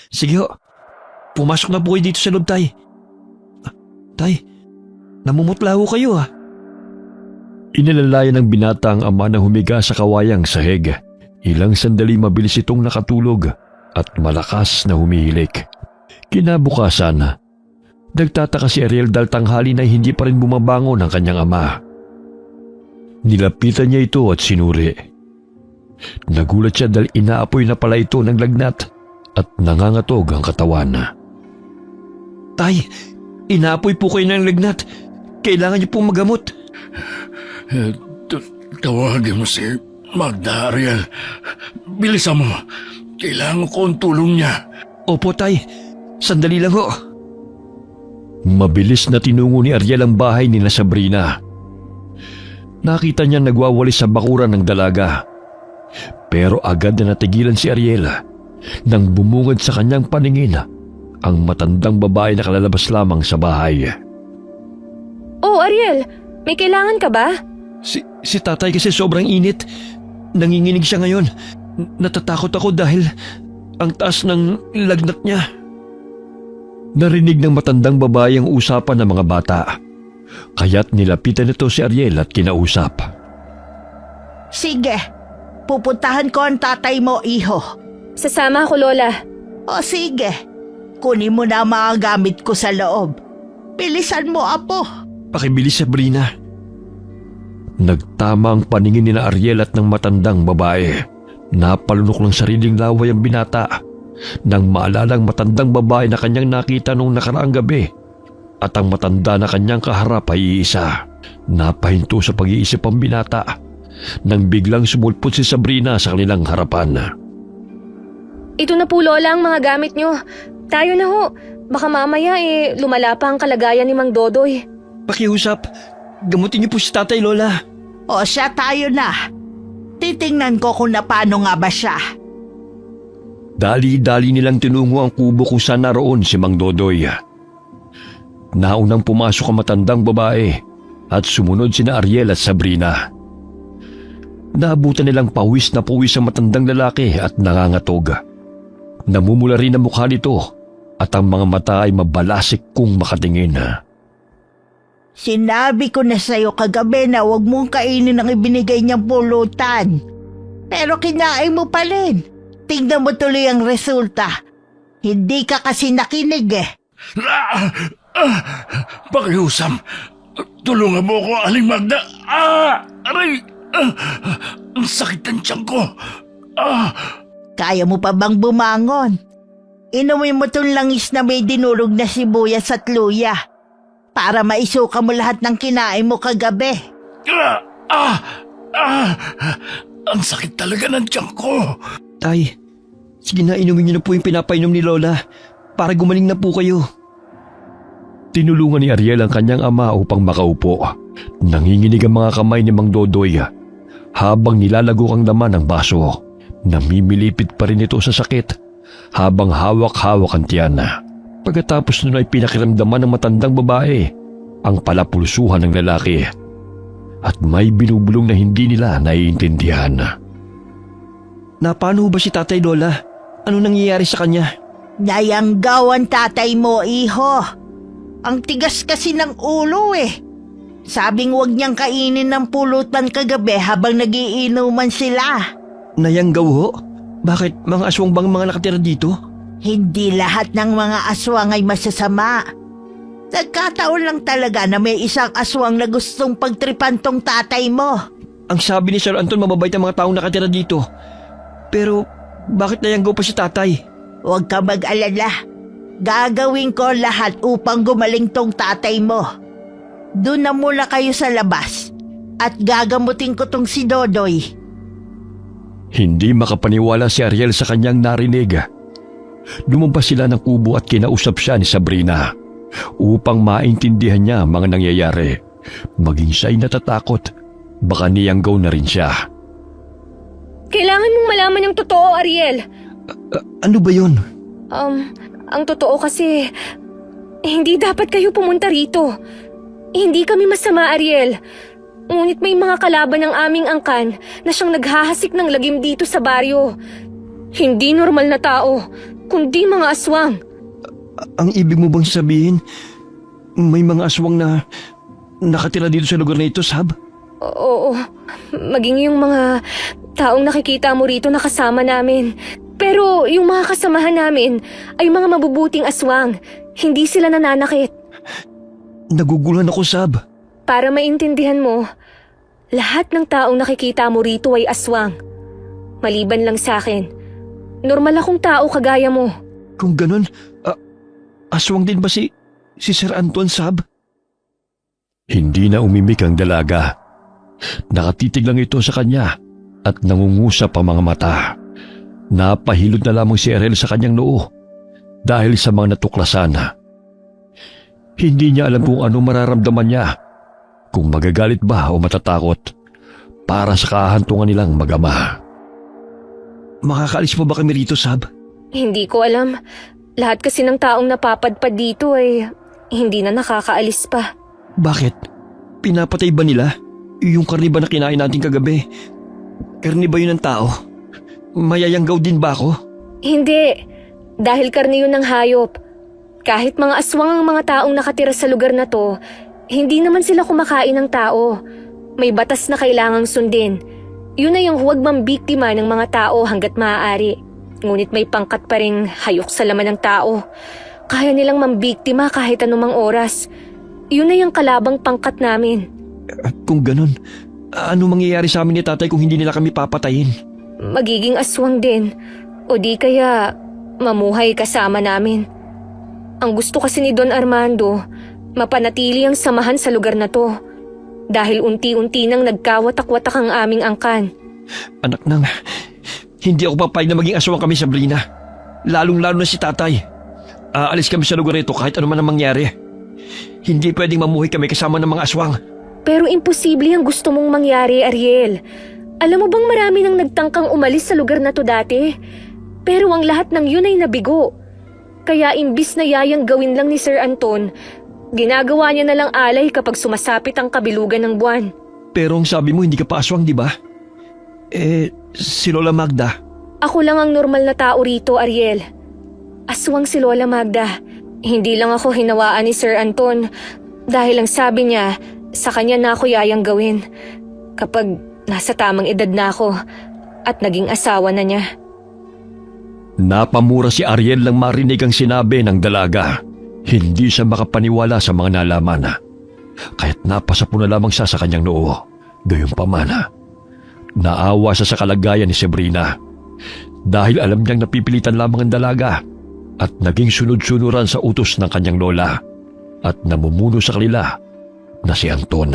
Sige ho. Pumasok na po kayo dito sa loob, Tay. Tay, namumutla ho kayo ah. Inalalayan ng binata ang ama na humiga sa kawayang sahig. Ilang sandali mabilis itong nakatulog at malakas na humihilik. Kinabukasan, nagtataka si Ariel dahil tanghali na hindi pa rin bumabangon ang kanyang ama. Nilapitan niya ito at sinuri. Nagulat siya dahil inaapoy na pala ito ng lagnat at nangangatog ang katawan. Tay, inaapoy po kayo ng lagnat. Kailangan niyo pong magamot. Tawagin mo si Magda, Ariel. Bilisan mo. Kailangan ko ang tulong niya. Opo, Tay. Sandali lang ho. Mabilis na tinungo ni Ariel ang bahay ni na Sabrina. Nakita niya nagwawalis sa bakuran ng dalaga. Pero agad na natigilan si Ariel nang bumungad sa kanyang paningin ang matandang babae na kalalabas lamang sa bahay. Oh, Ariel, may kailangan ka ba? Si tatay kasi sobrang init. Nanginginig siya ngayon. Natatakot ako dahil ang taas ng lagnat niya. Narinig ng matandang babae ang usapan ng mga bata. Kaya't nilapitan nito si Ariel at kinausap. Sige, pupuntahan ko ang tatay mo, iho. Sasama ako, Lola. O sige, kunin mo na ang mga gamit ko sa loob. Bilisan mo, apo. Pakibilis, Sabrina. Nagtama ang paningin ni na Ariel at ng matandang babae. Napalunok ng sariling laway ang binata nang maalala ang matandang babae na kanyang nakita noong nakaraang gabi at ang matanda na kanyang kaharap ay iisa. Napahinto sa pag-iisip ang binata nang biglang sumulpot si Sabrina sa kanilang harapan. Ito na po, Lola, ang mga gamit nyo. Tayo na ho. Baka mamaya lumala pa ang kalagayan ni Mang Dodoy. Pakiusap. Gamutin niyo po si tatay, Lola. O siya, tayo na. Titingnan ko kung paano nga ba siya. Dali-dali nilang tinungo ang kubo kung saan naroon si Mang Dodoy. Naunang pumasok ang matandang babae at sumunod sina Ariel at Sabrina. Naabutan nilang pawis na pawis ang matandang lalaki at nangangatog. Namumula rin ang mukha nito at ang mga mata ay mabalasik kung makatingin. Sinabi ko na sa'yo kagabi na huwag mong kainin ang ibinigay niyang pulutan. Pero kinain mo pa rin. Tingnan mo tuloy ang resulta. Hindi ka kasi nakinig eh. Pakiusam. Tulungan mo ko, Aling Magda. Aray! Ang sakit ng tiyan ko. Kaya mo pa bang bumangon? Inumin mo tong langis na may dinurog na sibuyas at luya para maisuka mo lahat ng kinain mo kagabi. Ang sakit talaga ng tiyan ko. Tay, sige na, inumin niyo na po yung pinapainom ni Lola para gumaling na po kayo. Tinulungan ni Ariel ang kanyang ama upang makaupo. Nanginginig ang mga kamay ni Mang Dodoy habang nilalagok ang laman ng baso. Namimilipit pa rin ito sa sakit habang hawak-hawak ang tiyan. Pagkatapos nun ay pinakiramdaman ng matandang babae ang palapulsuhan ng lalaki at may binubulong na hindi nila naiintindihan. Paano ba si tatay, Lola? Ano nangyayari sa kanya? Nayanggaw ang tatay mo, iho. Ang tigas kasi ng ulo eh. Sabing huwag niyang kainin ng pulutan kagabi habang nagiinuman sila. Nayanggaw ho? Bakit? Mga aswang bang mga nakatira dito? Hindi lahat ng mga aswang ay masasama. Nagkataon lang talaga na may isang aswang na gustong pagtripan tong tatay mo. Ang sabi ni Sir Anton, mababait ang mga taong nakatira dito. Pero bakit nayanggaw pa si tatay? Huwag ka mag-alala. Gagawin ko lahat upang gumaling tong tatay mo. Doon na muna kayo sa labas at gagamutin ko tong si Dodoy. Hindi makapaniwala si Ariel sa kanyang narinig. Lumabas sila ng kubo at kinausap siya ni Sabrina upang maintindihan niya ang mga nangyayari. Maging siya'y natatakot. Baka niyanggaw na rin siya. Kailangan mong malaman yung totoo, Ariel. Ano ba yun? Ang totoo kasi, hindi dapat kayo pumunta rito. Hindi kami masama, Ariel. Ngunit may mga kalaban ng aming angkan na siyang naghahasik ng lagim dito sa baryo. Hindi normal na tao, kundi mga aswang. Ang ibig mo bang sabihin, may mga aswang na nakatira dito sa lugar na ito, Sab? Oo, maging yung mga taong nakikita mo rito na kasama namin. Pero yung mga kasamahan namin ay mga mabubuting aswang. Hindi sila nananakit. Naguguluhan ako, Sab. Para maintindihan mo, lahat ng taong nakikita mo rito ay aswang. Maliban lang sa akin. Normal akong tao kagaya mo. Kung ganun, aswang din ba si Sir Anton, Sab? Hindi na umimik ang dalaga. Nakatitig lang ito sa kanya at nangungusap ang mga mata. Napahilod na lamang si Ariel sa kanyang noo dahil sa mga natuklasan. Hindi niya alam kung ano mararamdaman niya, kung magagalit ba o matatakot para sa kahantungan nilang mag-ama. Makakaalis pa ba kami rito, Sab? Hindi ko alam. Lahat kasi ng taong napapadpad dito ay hindi na nakakaalis pa. Bakit? Pinapatay ba nila? Yung karni ba na kinain natin kagabi? Karni ba yun ng tao? Mayayanggaw din ba ako? Hindi. Dahil karne yun ng hayop. Kahit mga aswang ang mga taong nakatira sa lugar na to, hindi naman sila kumakain ng tao. May batas na kailangang sundin. Yun na yung huwag mambiktima ng mga tao hanggat maaari. Ngunit may pangkat pa ring hayok sa laman ng tao. Kaya nilang mambiktima kahit anumang oras. Yun na yung kalabang pangkat namin. Kung ganun, ano mangyayari sa amin ni tatay kung hindi nila kami papatayin? Magiging aswang din. O di kaya mamuhay kasama namin. Ang gusto kasi ni Don Armando, mapanatili ang samahan sa lugar na to. Dahil unti-unti nang nagkawatak-watak ang aming angkan. Anak nang, hindi ako papayag na maging aswang kami, Sabrina. Lalong-lalo na si tatay. Aalis kami sa lugar ito kahit ano man ang mangyari. Hindi pwedeng mamuhay kami kasama ng mga aswang. Pero imposible ang gusto mong mangyari, Ariel. Alam mo bang marami nang nagtangkang umalis sa lugar na to dati? Pero ang lahat ng yun ay nabigo. Kaya imbis na yayang gawin lang ni Sir Anton, ginagawa niya na lang alay kapag sumasapit ang kabilugan ng buwan. Pero ang sabi mo hindi ka pa aswang, di ba? Si Lola Magda. Ako lang ang normal na tao rito, Ariel. Aswang si Lola Magda. Hindi lang ako hinawaan ni Sir Anton dahil ang sabi niya, sa kanya na ako yayang gawin kapag nasa tamang edad na ako at naging asawa na niya. Napamura si Ariel lang marinig ang sinabi ng dalaga. Hindi siya makapaniwala sa mga nalaman. Kaya't napasapo na lamang siya sa kanyang noo. Gayunpaman, naawa siya sa kalagayan ni Sabrina. Dahil alam niyang napipilitan lamang ang dalaga at naging sunod-sunuran sa utos ng kanyang lola at namumuno sa kanila na si Anton.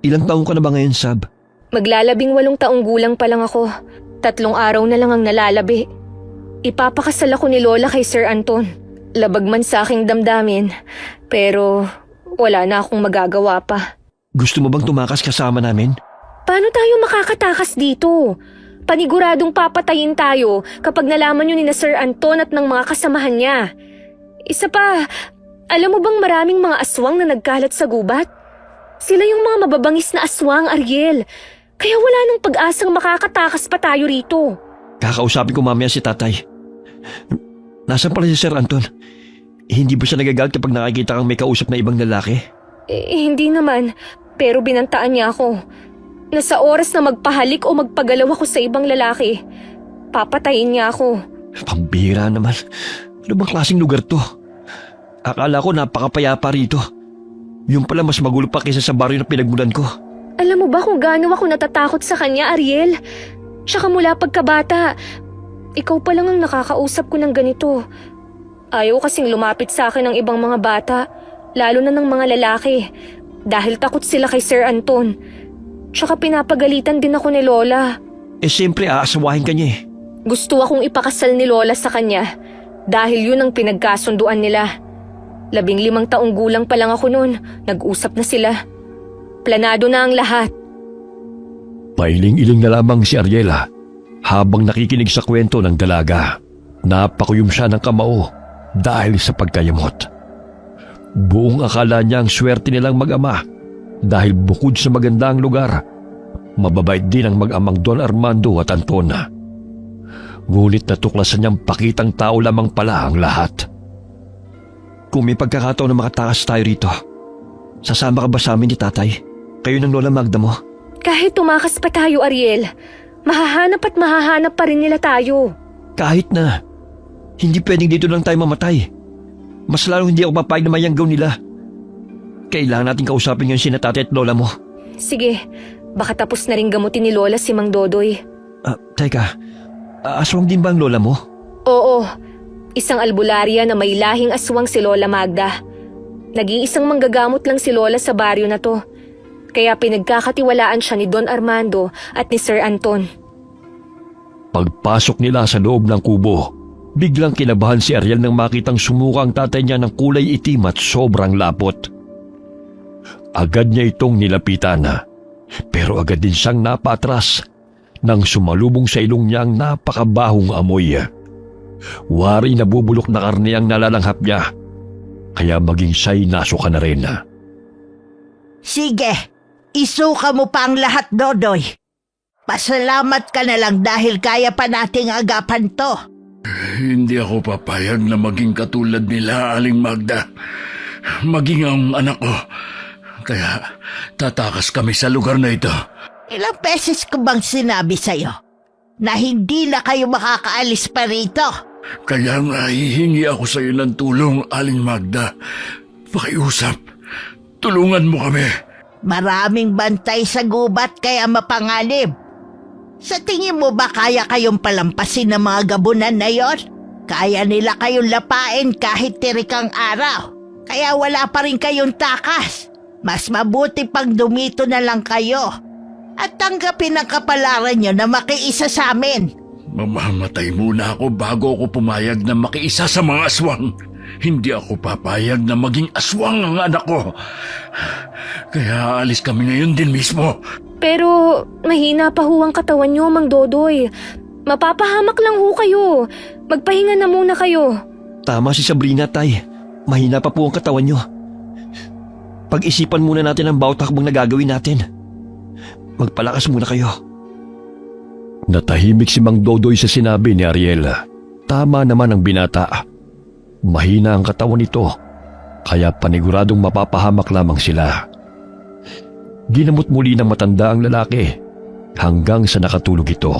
Ilang taong ka na ba ngayon, Sab? Maglalabing 8 taong gulang pa lang ako. 3 araw na lang ang nalalabi. Ipapakasal ako ni Lola kay Sir Anton. Labag man sa aking damdamin, pero wala na akong magagawa pa. Gusto mo bang tumakas kasama namin? Paano tayo makakatakas dito? Paniguradong papatayin tayo kapag nalaman yun ni na Sir Anton at ng mga kasamahan niya. Isa pa, alam mo bang maraming mga aswang na nagkalat sa gubat? Sila yung mga mababangis na aswang, Ariel. Kaya wala nang pag-asang makakatakas pa tayo rito. Kakausapin ko mamaya si tatay. Nasaan pala si Sir Anton? Hindi ba siya nagagalit kapag nakikita kang may kausap na ibang lalaki? Hindi naman, pero binantaan niya ako. Na sa oras na magpahalik o magpagalaw ako sa ibang lalaki, papatayin niya ako. Pambihira naman. Ano bang klaseng lugar to? Akala ko napakapayapa rito. Yung pala mas magulo pa kaysa sa baryo na pinagmulan ko. Alam mo ba kung gaano ako natatakot sa kanya, Ariel? Tsaka mula pagkabata, ikaw pa lang ang nakakausap ko ng ganito. Ayaw kasing lumapit sa akin ng ibang mga bata, lalo na ng mga lalaki, dahil takot sila kay Sir Anton. Tsaka pinapagalitan din ako ni Lola. Siyempre aasawahin ka niya eh. Gusto akong ipakasal ni Lola sa kanya dahil yun ang pinagkasunduan nila. 15 taong gulang pa lang ako noon, nag-usap na sila. Planado na ang lahat. Pailing-iling na lamang si Ariela habang nakikinig sa kwento ng dalaga. Napakuyom siya ng kamao dahil sa pagkayamot. Buong akala niya ang swerte nilang mag-ama dahil bukod sa magandang lugar, mababait din ang mag-amang Don Armando at Anton. Ngunit natuklasan niyang pakitang tao lamang pala ang lahat. Kung may pagkakataon na makatakas tayo rito, sasama ka ba sa amin ni tatay? Kayo ng Lola Magda mo? Kahit tumakas pa tayo, Ariel, mahahanap pa rin nila tayo. Kahit na. Hindi pwedeng dito lang tayo mamatay. Mas lalo hindi ako papayag na mayanggaw nila. Kailangan natin kausapin yung sina tatay at lola mo. Sige, baka tapos na rin gamutin ni Lola si Mang Dodoy. Teka, aswang din ba ang lola mo? Oo, isang albularya na may lahing aswang si Lola Magda. Nag-iisang manggagamot lang si Lola sa baryo na to. Kaya pinagkakatiwalaan siya ni Don Armando at ni Sir Anton. Pagpasok nila sa loob ng kubo, biglang kinabahan si Ariel nang makitang sumuka ang tatay niya ng kulay itim at sobrang lapot. Agad niya itong nilapitan, pero agad din siyang napaatras nang sumalubong sa ilong niya ang napakabahong amoy. Wari nabubulok na karne ang nalalanghap niya, kaya maging siya'y nasuka na rin. Sige, isuka mo pa ang lahat, Dodoy. Pasalamat ka na lang dahil kaya pa nating agapan to. Hindi ako papayag na maging katulad nila, Aling Magda. Maging ang anak ko. Kaya tatakas kami sa lugar na ito. Ilang beses ko bang sinabi sa'yo na hindi na kayo makakaalis pa rito? Kaya nga hihingi ako sa iyo ng tulong, Aling Magda. Pakiusap. Tulungan mo kami. Maraming bantay sa gubat kaya mapanganib. Sa tingin mo ba kaya kayong palampasin ng mga gabunan na yon? Kaya nila kayong lapain kahit tirikang araw. Kaya wala pa rin kayong takas. Mas mabuti pang dumito na lang kayo. At tanggapin ang kapalaran nyo na makiisa sa amin. Mamamatay muna ako bago ako pumayag na makiisa sa mga aswang. Hindi ako papayag na maging aswang ang anak ko. Kaya alis kami ngayon din mismo. Pero mahina pa ho ang katawan niyo, Mang Dodoy. Mapapahamak lang ho kayo. Magpahinga na muna kayo. Tama si Sabrina, tay. Mahina pa po ang katawan nyo. Pag-isipan muna natin ang bawat hakbang na gagawin natin. Magpalakas muna kayo. Natahimik si Mang Dodoy sa sinabi ni Ariel. Tama naman ang binata. Mahina ang katawan nito, kaya paniguradong mapapahamak lamang sila. Ginamot muli ng matanda ang lalaki hanggang sa nakatulog ito.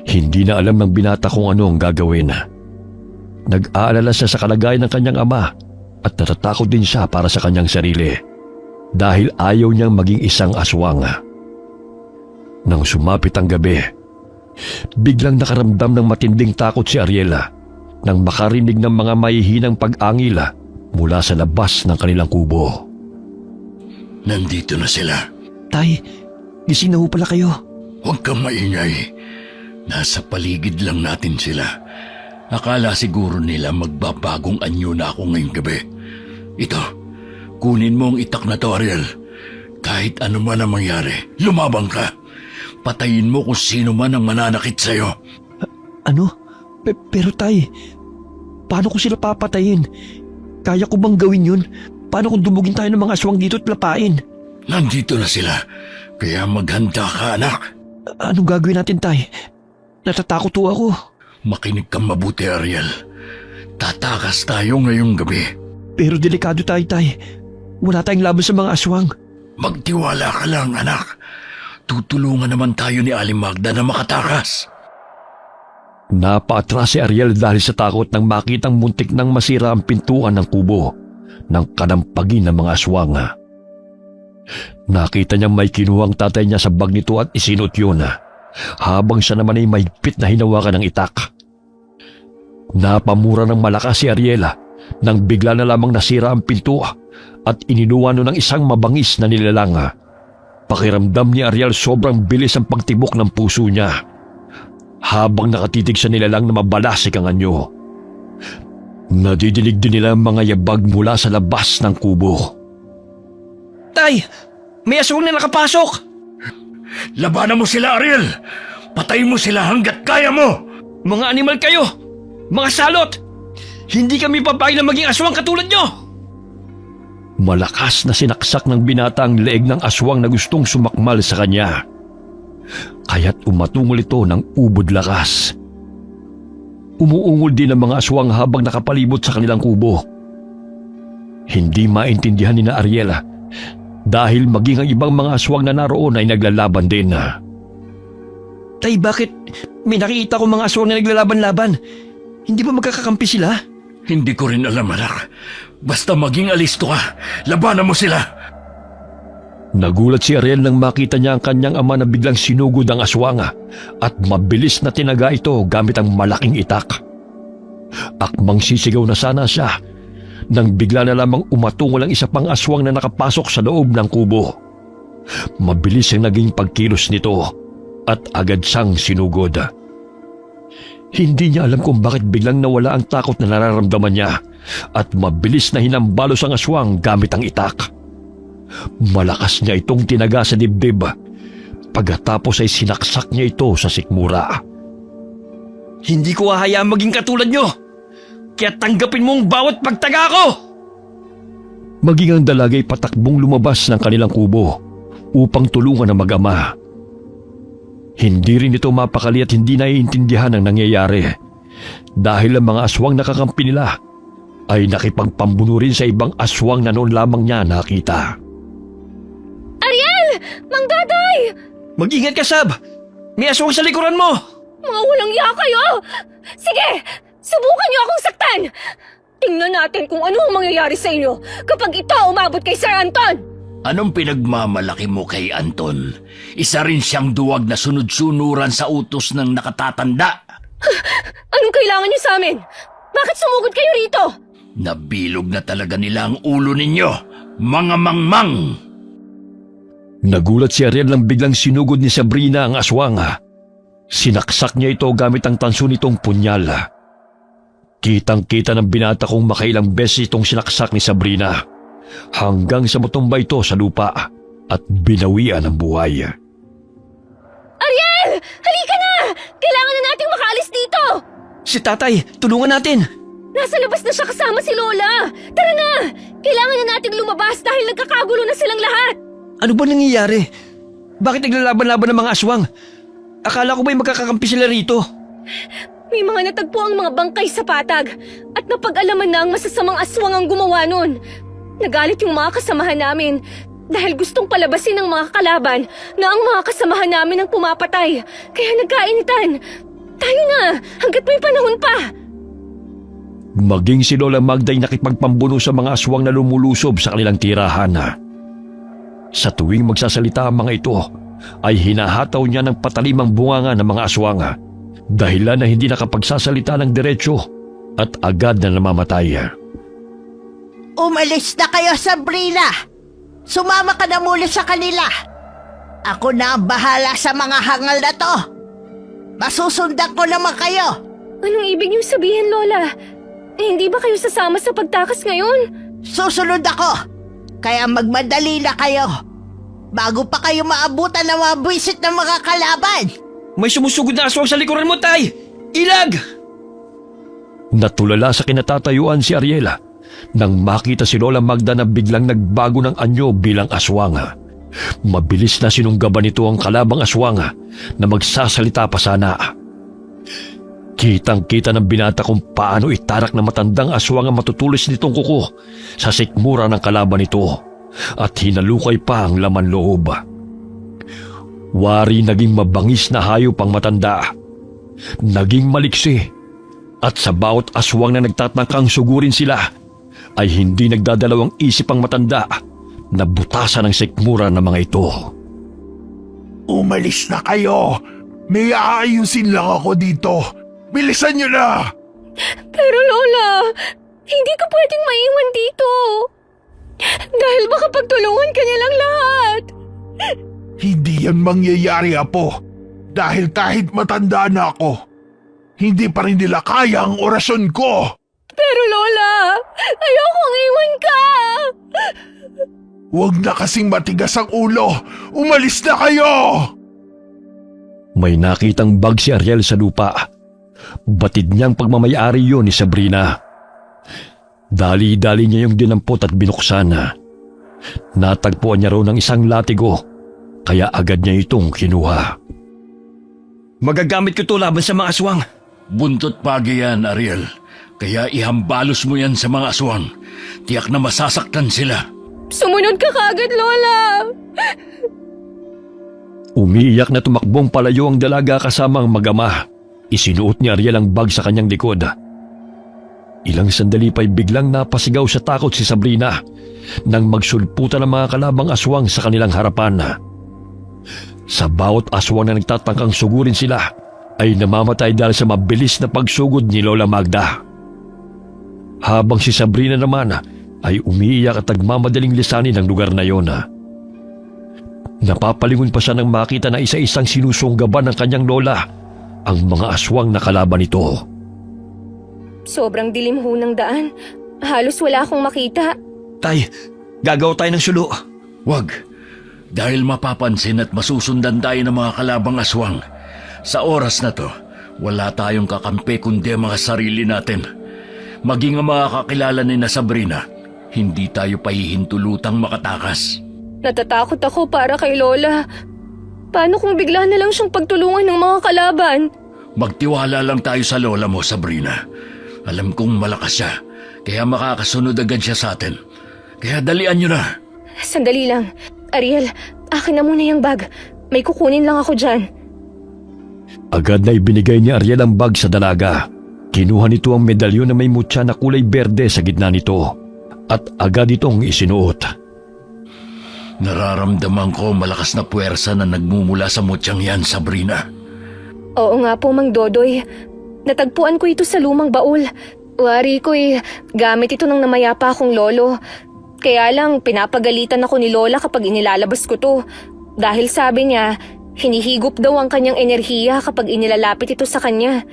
Hindi na alam ng binata kung ano ang gagawin. Nag-aalala siya sa kalagayan ng kanyang ama at natatakot din siya para sa kanyang sarili dahil ayaw niyang maging isang aswang. Nang sumapit ang gabi, biglang nakaramdam ng matinding takot si Ariela nang makarinig ng mga mahihinang pag-angil mula sa labas ng kanilang kubo. Nandito na sila. Tay, gising na ho pala kayo. Huwag kang maingay. Nasa paligid lang natin sila. Akala siguro nila magbabagong anyo na ako ngayong gabi. Ito, kunin mo ang itak na to, Ariel. Kahit ano man ang mangyari, lumabang ka. Patayin mo kung sino man ang mananakit sa'yo. Ano? Pero tay, paano ko sila papatayin? Kaya ko bang gawin yun? Paano kung dumugin tayo ng mga aswang dito at lapain? Nandito na sila, kaya maghanda ka, anak. Anong gagawin natin, tay? Natatakot ho ako. Makinig kang mabuti, Ariel. Tatakas tayo ngayong gabi. Pero delikado tayo, tay. Wala tayong laban sa mga aswang. Magtiwala ka lang, anak. Tutulungan naman tayo ni Aling Magda na makatakas. Napaatras si Ariel dahil sa takot nang makitang muntik nang masira ang pintuan ng kubo ng kanampagin ng mga aswang. Nakita niya may kinuhang tatay niya sa bag nito at isinuot yun, habang siya naman ay mahigpit na hinawakan ng itak. Napamura ng malakas si Ariel nang bigla na lamang nasira ang pinto at ininuwano ng isang mabangis na nilalang. Pakiramdam ni Ariel sobrang bilis ang pagtibok ng puso niya habang nakatitig sa nilalang na mabalasik ang anyo. Nadidinig din nila ang mga yabag mula sa labas ng kubo. Tay! May aswang na nakapasok! Labanan mo sila, Ariel! Patayin mo sila hanggat kaya mo! Mga animal kayo! Mga salot! Hindi kami papayag na maging aswang katulad nyo! Malakas na sinaksak ng binata ang leeg ng aswang na gustong sumakmal sa kanya. Kaya't umatungol ito ng ubod lakas. Umuungol din ang mga aswang habang nakapalibot sa kanilang kubo. Hindi maintindihan ni na Ariel dahil maging ang ibang mga aswang na naroon ay naglalaban din. Tay, bakit may nakikita ko mga aswang na naglalaban-laban? Hindi ba magkakakampi sila? Hindi ko rin alam, anak. Basta maging alisto ka, labanan mo sila! Nagulat si Ariel nang makita niya ang kanyang ama na biglang sinugod ang aswang at mabilis na tinaga ito gamit ang malaking itak. Akmang sisigaw na sana siya nang bigla na lamang umatungol ang isa pang aswang na nakapasok sa loob ng kubo. Mabilis ang naging pagkilos nito at agad siyang sinugod. Hindi niya alam kung bakit biglang nawala ang takot na nararamdaman niya at mabilis na hinambalos ang aswang gamit ang itak. Malakas niya itong tinaga sa dibdib. Pagkatapos ay sinaksak niya ito sa sikmura. Hindi ko hahayaang maging katulad nyo! Kaya tanggapin mo ang bawat pagtaga ko! Maging ang dalagay patakbong lumabas ng kanilang kubo upang tulungan ang mag-ama. Hindi rin ito mapakali at hindi naiintindihan ang nangyayari dahil ang mga aswang nakakampi nila ay nakipagpambuno rin sa ibang aswang na noon lamang niya nakita. Ariel! Manggadoy! Mag-ingat ka, Sab! May aswang sa likuran mo! Mga walang iya kayo! Sige! Subukan niyo akong saktan! Tingnan natin kung ano ang mangyayari sa inyo kapag ito umabot kay Sir Anton! Anong pinagmamalaki mo kay Anton? Isa rin siyang duwag na sunod-sunuran sa utos ng nakatatanda. Anong kailangan niyo sa amin? Bakit sumugod kayo rito? Nabilog na talaga nila ang ulo ninyo, mga mangmang! Nagulat si Ariel nang biglang sinugod ni Sabrina ang aswang. Sinaksak niya ito gamit ang tanso nitong punyal. Kitang-kita ng binata kung makailang beses itong sinaksak ni Sabrina hanggang sa matumba ito sa lupa at binawian ng buhay. Ariel! Halika na! Kailangan na nating makaalis dito! Si tatay, tulungan natin! Nasa labas na siya kasama si Lola! Tara na! Kailangan na nating lumabas dahil nagkakagulo na silang lahat! Ano ba nangyayari? Bakit naglalaban-laban ng mga aswang? Akala ko ba'y magkakakampi sila rito? May mga natagpo ang mga bangkay sa patag at napag-alaman na ang masasamang aswang ang gumawa nun. Nagalit yung mga kasamahan namin dahil gustong palabasin ng mga kalaban na ang mga kasamahan namin ang pumapatay. Kaya nagkainitan. Tayo na, hanggat may panahon pa. Maging si Lola Magda ay nakipagpambuno sa mga aswang na lumulusob sa kanilang tirahan. Sa tuwing magsasalita ang mga ito, ay hinahataw niya ng patalimang bunganga ng mga aswang dahilan na hindi nakapagsasalita ng diretsyo at agad na namamatay. Umalis na kayo, Sabrina! Sumama ka na muli sa kanila! Ako na ang bahala sa mga hangal na to! Masusundan ko naman kayo! Anong ibig niyong sabihin, Lola? Hindi ba kayo sasama sa pagtakas ngayon? Susunod ako! Kaya magmadali na kayo! Bago pa kayo maabutan ng mga buwisit ng mga kalaban! May sumusugod na aswang sa likuran mo, tay! Ilag! Natulala sa kinatatayuan si Ariela nang makita si Lola Magda na biglang nagbago ng anyo bilang aswang. Mabilis na sinunggaban nito ang kalabang aswang na magsasalita pa sana. Kitang-kita ng binata kung paano itarak na matandang aswang ang matutulis nitong kuko sa sikmura ng kalaban nito at hinalukay pa ang laman loob. Wari naging mabangis na hayop ang matanda. Naging maliksi at sa bawat aswang na nagtatangkang sugurin sila ay hindi nagdadalawang isip ang matanda na butasan ng sikmura ng mga ito. Umalis na kayo! May aayusin lang ako dito! Bilisan nyo na! Pero Lola, hindi ka pwedeng maiwan dito. Dahil baka pagtulungan ka nilang lahat. Hindi yan mangyayari, Apo. Dahil kahit matanda na ako, hindi pa rin nila kaya ang orasyon ko. Pero Lola, ayokong iwan ka. Huwag na kasing matigas ang ulo. Umalis na kayo! May nakitang bag si Ariel sa lupa. Batid niyang pagmamayari yun ni Sabrina. Dali-dali niya yung dinampot at binuksan. Natagpuan niya raw ng isang latigo, kaya agad niya itong kinuha. Magagamit ko to laban sa mga aswang. Buntot pagi yan, Ariel. Kaya ihambalos mo yan sa mga aswang. Tiyak na masasaktan sila. Sumunod ka kagad, Lola. Umiiyak na tumakbong palayo ang dalaga kasama ang mag-ama. Isinuot ni Ariel ang bag sa kanyang likod. Ilang sandali pa'y biglang napasigaw sa takot si Sabrina nang magsulputan ng mga kalabang aswang sa kanilang harapan. Sa bawat aswang na nagtatangkang sugurin sila ay namamatay dahil sa mabilis na pagsugod ni Lola Magda. Habang si Sabrina naman ay umiiyak at nagmamadaling lisanin ang lugar na yon. Napapalingon pa siya nang makita na isa-isang sinusunggaban ng kanyang lola ang mga aswang na kalaban nito. Sobrang dilim ho ng daan. Halos wala akong makita. Tay, gagawa tayo ng sulo. Wag. Dahil mapapansin at masusundan tayo ng mga kalabang aswang. Sa oras na to, wala tayong kakampi kundi ang mga sarili natin. Maging ang mga kakilala ni na Sabrina, hindi tayo pahihintulutang makatakas. Natatakot ako para kay Lola. Paano kung bigla na lang siyang pagtulungan ng mga kalaban? Magtiwala lang tayo sa lola mo, Sabrina. Alam kong malakas siya, kaya makakasunod agad siya sa atin. Kaya dalian nyo na. Sandali lang. Ariel, akin na muna yung bag. May kukunin lang ako dyan. Agad na ibinigay ni Ariel ang bag sa dalaga. Kinuha nito ang medalyon na may mutya na kulay berde sa gitna nito at agad itong isinuot. Nararamdaman ko malakas na puwersa na nagmumula sa mutyang yan, Sabrina. Oo nga po, Mang Dodoy. Natagpuan ko ito sa lumang baul. Wari ko gamit ito ng namayapa akong lolo. Kaya lang, pinapagalitan ako ni Lola kapag inilalabas ko to. Dahil sabi niya, hinihigop daw ang kanyang enerhiya kapag inilalapit ito sa kanya.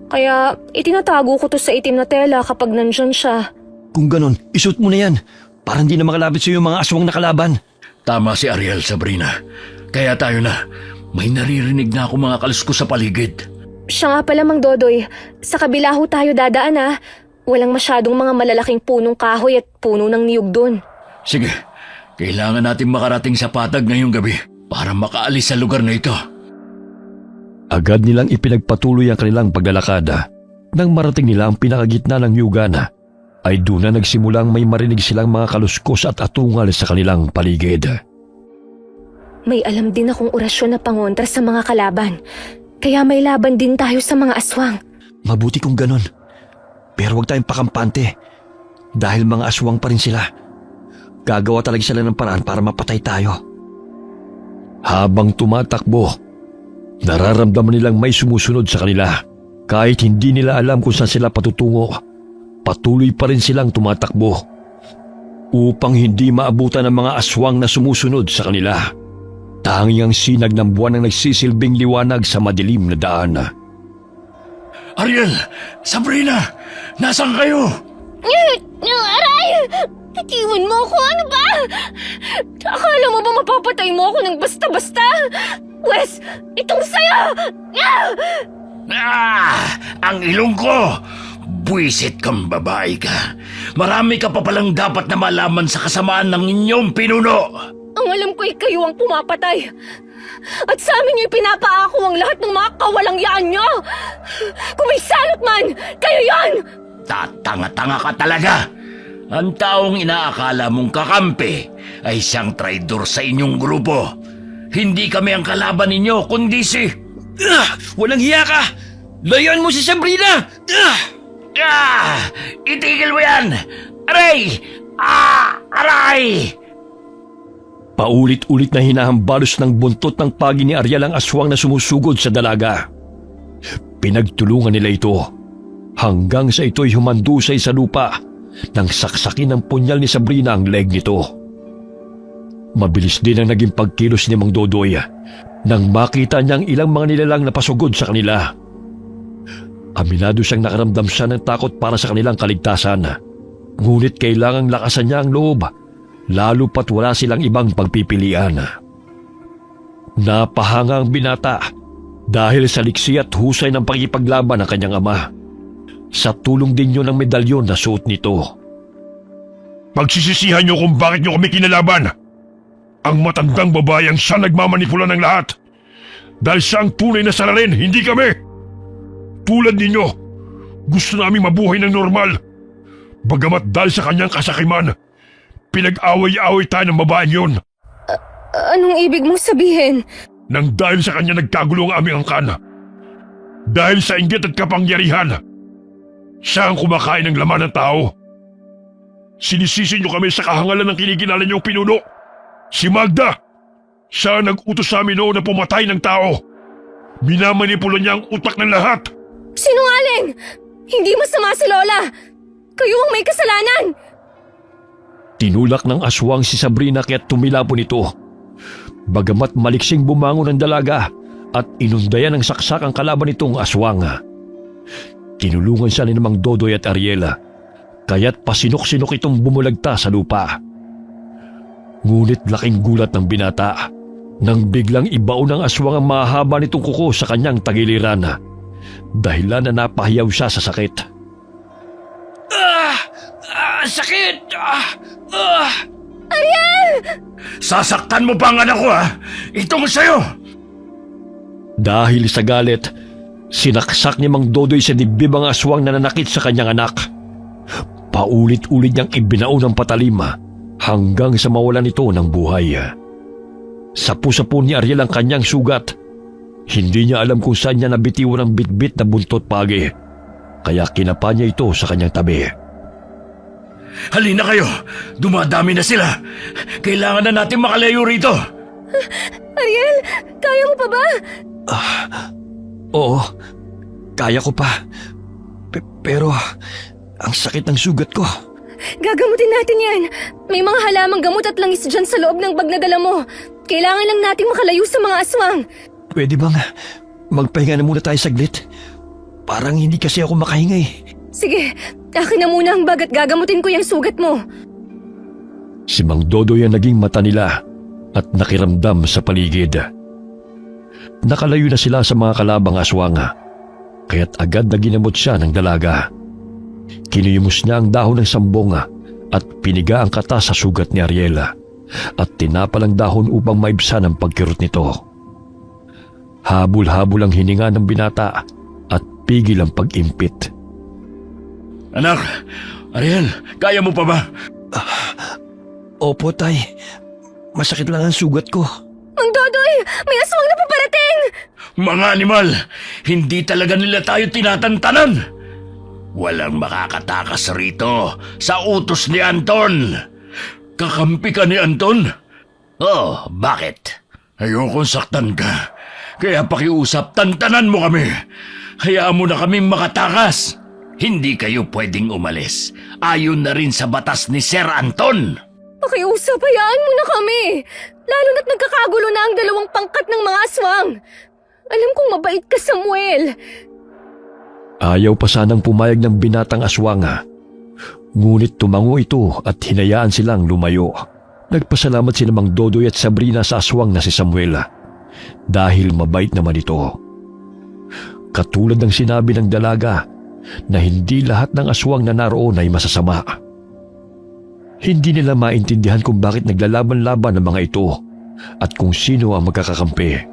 Kaya itinatago ko to sa itim na tela kapag nandyan siya. Kung ganon, isuot mo na yan. Para hindi na makalapit sa iyo mga aswang na kalaban. Tama si Ariel, Sabrina. Kaya tayo na. May naririnig na ako mga kaluskos sa paligid. Siya nga pala, Mang Dodoy. Sa kabila ho tayo dadaan ha. Walang masyadong mga malalaking punong kahoy at puno ng niyog doon. Sige, kailangan natin makarating sa patag ngayong gabi para makaalis sa lugar na ito. Agad nilang ipinagpatuloy ang kanilang paglalakad. Nang marating nila ang pinakagitna ng yugan, ay doon na nagsimulang may marinig silang mga kaluskos at atungal sa kanilang paligid. May alam din akong orasyon na pangontra sa mga kalaban. Kaya may laban din tayo sa mga aswang. Mabuti kung ganon. Pero huwag tayong pakampante. Dahil mga aswang pa rin sila. Gagawa talaga sila ng paraan para mapatay tayo. Habang tumatakbo, nararamdaman nilang may sumusunod sa kanila. Kahit hindi nila alam kung saan sila patutungo, patuloy pa rin silang tumatakbo upang hindi maabutan ng mga aswang na sumusunod sa kanila. Tanging ang sinag ng buwan ang nagsisilbing liwanag sa madilim na daan. Ariel! Sabrina! Nasaan kayo? Aray! Itiwan mo ako, ano ba? Akala mo ba mapapatay mo ako ng basta-basta? Wes, itong sayo! Ang ilong ko! Buwisit kang babae ka. Marami ka pa palang dapat na malaman sa kasamaan ng inyong pinuno. Ang alam ko'y kayo ang pumapatay. At sa amin niyo'y pinapaako ang lahat ng mga kawalangyaan niyo. Kung may salot man, kayo yon! Tatanga-tanga ka talaga. Ang taong inaakala mong kakampi ay siyang traidor sa inyong grupo. Hindi kami ang kalaban ninyo, kundi si... Walang hiya ka! Layuan mo si Sabrina! Itigil mo yan! Aray! Aray! Paulit-ulit na hinahambalos ng buntot ng pagi ni Ariel ang aswang na sumusugod sa dalaga. Pinagtulungan nila ito hanggang sa ito'y humandusay sa lupa nang saksakin ng punyal ni Sabrina ang leg nito. Mabilis din ang naging pagkilos ni Mang Dodoy nang makita niyang ilang mga nilalang na pasugod sa kanila. Aminado siyang nakaramdam siya ng takot para sa kanilang kaligtasan. Ngunit kailangang lakasan niya ang loob, lalo pat wala silang ibang pagpipilian. Napahanga ang binata dahil sa liksi at husay ng pagkipaglaban ng kanyang ama. Sa tulong din yun ng medalyon na suot nito. Pagsisisihan niyo kung bakit niyo kami kinalaban. Ang matandang babayang siya nagmamanipula ng lahat. Dahil siya ang tunay na salarin, hindi kami. Tulad ninyo, gusto naming mabuhay ng normal. Bagamat dahil sa kanyang kasakiman, pinag-away-away tayo ng babaeng yun. Anong ibig mong sabihin? Nang dahil sa kanya nagkagulo ang aming angkan. Dahil sa inggit at kapangyarihan, siya ang kumakain ng laman ng tao. Sinisisi niyo kami sa kahangalan ng kinikinala niyong pinuno. Si Magda, siya ang nag-utos sa amin noon na pumatay ng tao. Minamanipula niya ang utak ng lahat. Sinungaling! Hindi masama si Lola! Kayo ang may kasalanan! Tinulak ng aswang si Sabrina kaya't tumilapon ito. Bagamat maliksing bumangon ang dalaga at inundayan ng saksak ang kalaban nitong aswang. Tinulungan siya ni Mang Dodoy at Ariela, kaya't pasinok-sinok itong bumulagta sa lupa. Ngunit laking gulat ng binata nang biglang ibaon ng aswang ang mahaba nitong kuko sa kanyang tagiliran, dahilan na napahiyaw siya sa sakit. Sakit! Ariel! Sasaktan mo pa ang anak ko, ha? Itong sa'yo! Dahil sa galit, sinaksak ni Mang Dodoy sa dibdib ang aswang na nanakit sa kanyang anak. Paulit-ulit niyang ibinaon ang patalim hanggang sa mawalan ito ng buhay. Sapu-sapu ni Ariel ang kanyang sugat. Hindi niya alam kung saan niya nabitiwan ang bitbit na buntot pagi, kaya kinapa niya ito sa kanyang tabi. Halina kayo! Dumadami na sila! Kailangan na natin makalayo rito! Ariel, kaya mo pa ba? Oo, kaya ko pa. Pero ang sakit ng sugat ko. Gagamutin natin yan. May mga halamang gamot at langis dyan sa loob ng bag na dala mo. Kailangan lang nating makalayo sa mga aswang. Pwede bang magpahinga na muna tayo saglit? Parang hindi kasi ako makahinga eh. Sige, akin na muna ang bag at gagamutin ko yung sugat mo. Si Mang Dodoy ang naging mata nila at nakiramdam sa paligid. Nakalayo na sila sa mga kalabang aswang, kaya't agad na ginamot siya ng dalaga. Kinuyumos niya ang dahon ng sambong at piniga ang kata sa sugat ni Ariela at tinapal ang dahon upang maibsan ang pagkirot nito. Habol-habol ang hininga ng binata at pigil ang pag-impit. Anak, Ariel, kaya mo pa ba? Opo, tay. Masakit lang ang sugat ko. Mang Dodoy, may aswang na paparating! Mga animal, hindi talaga nila tayo tinatantanan. Walang makakatakas rito sa utos ni Anton. Kakampi ka ni Anton? Oh, bakit? Ayokong saktan ka. Kaya pakiusap, tantanan mo kami. Hayaan mo na kaming makatakas. Hindi kayo pwedeng umalis. Ayon na rin sa batas ni Sir Anton. Pakiusap, hayaan mo na kami. Lalo na't nagkakagulo na ang dalawang pangkat ng mga aswang. Alam kong mabait ka, Samuel. Ayaw pa sanang pumayag ng binatang aswang. Ngunit tumango ito at hinayaan silang lumayo. Nagpasalamat sila Mang Dodoy at Sabrina sa aswang na si Samuel dahil mabait naman ito. Katulad ng sinabi ng dalaga na hindi lahat ng aswang na naroon ay masasama. Hindi nila maintindihan kung bakit naglalaban-laban ang mga ito at kung sino ang magkakakampi.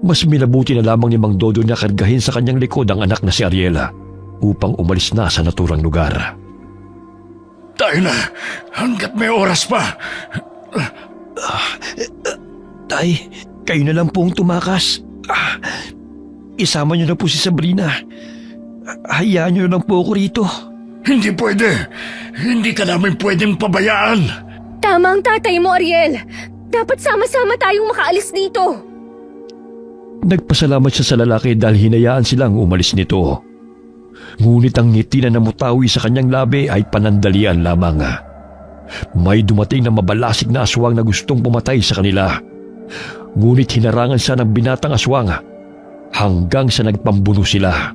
Mas minabuti na lamang ni Mang Dodoy na kargahin sa kanyang likod ang anak na si Ariela upang umalis na sa naturang lugar. Tayo na, hanggat may oras pa. Tay, kayo na lang pong tumakas. Isama niyo na po si Sabrina. Hayaan niyo na lang po ako rito. Hindi pwede. Hindi ka namin pwedeng pabayaan. Tama ang tatay mo, Ariel. Dapat sama-sama tayong makaalis dito. Nagpasalamat siya sa lalaki dahil hinayaan silang umalis nito. Ngunit ang ngiti na namutawi sa kanyang labi ay panandalian lamang. May dumating na mabalasik na aswang na gustong pumatay sa kanila. Ngunit hinarangan siya ng binatang aswang hanggang sa nagpambuno sila.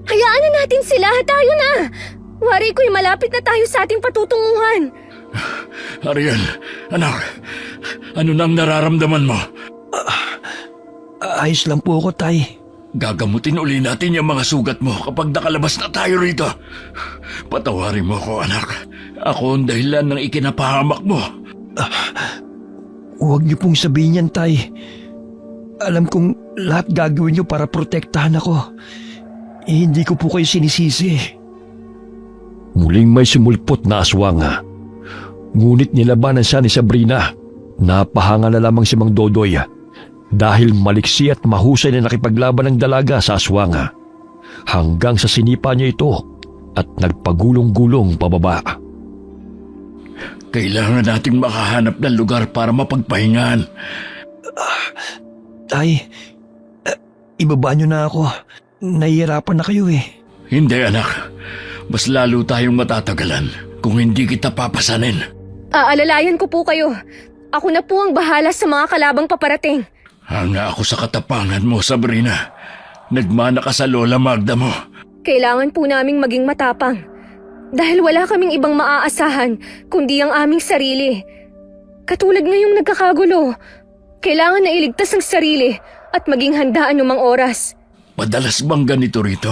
Hayaan na natin sila, tayo na! Wari ko'y malapit na tayo sa ating patutunguhan. Ariel, anak, ano nang nararamdaman mo? Ayos lang po ako, Tay. Gagamutin uli natin yung mga sugat mo kapag nakalabas na tayo rito. Patawarin mo ako, anak. Ako ang dahilan ng ikinapahamak mo. Huwag niyo pong sabihin yan, Tay. Alam kong lahat gagawin niyo para protektahan ako. Hindi ko po kayo sinisisi. Muling may sumulpot na aswang. Ngunit nilabanan siya ni Sabrina. Napahanga na lamang si Mang Dodoy dahil maliksi at mahusay na nakipaglaban ng dalaga sa aswang hanggang sa sinipa niya ito at nagpagulong-gulong pababa. Kailangan nating makahanap ng lugar para mapagpahingahan. Tay, ibaba niyo na ako. Nahihirapan na kayo eh. Hindi, anak. Mas lalo tayong matatagalan kung hindi kita papasanin. Aalalayan ko po kayo. Ako na po ang bahala sa mga kalabang paparating. Hanga ako sa katapangan mo, Sabrina. Nagmana ka sa Lola Magda mo. Kailangan po naming maging matapang. Dahil wala kaming ibang maaasahan kundi ang aming sarili. Katulad ngayong nagkakagulo. Kailangan na iligtas ang sarili at maging handa anumang oras. Madalas bang ganito rito?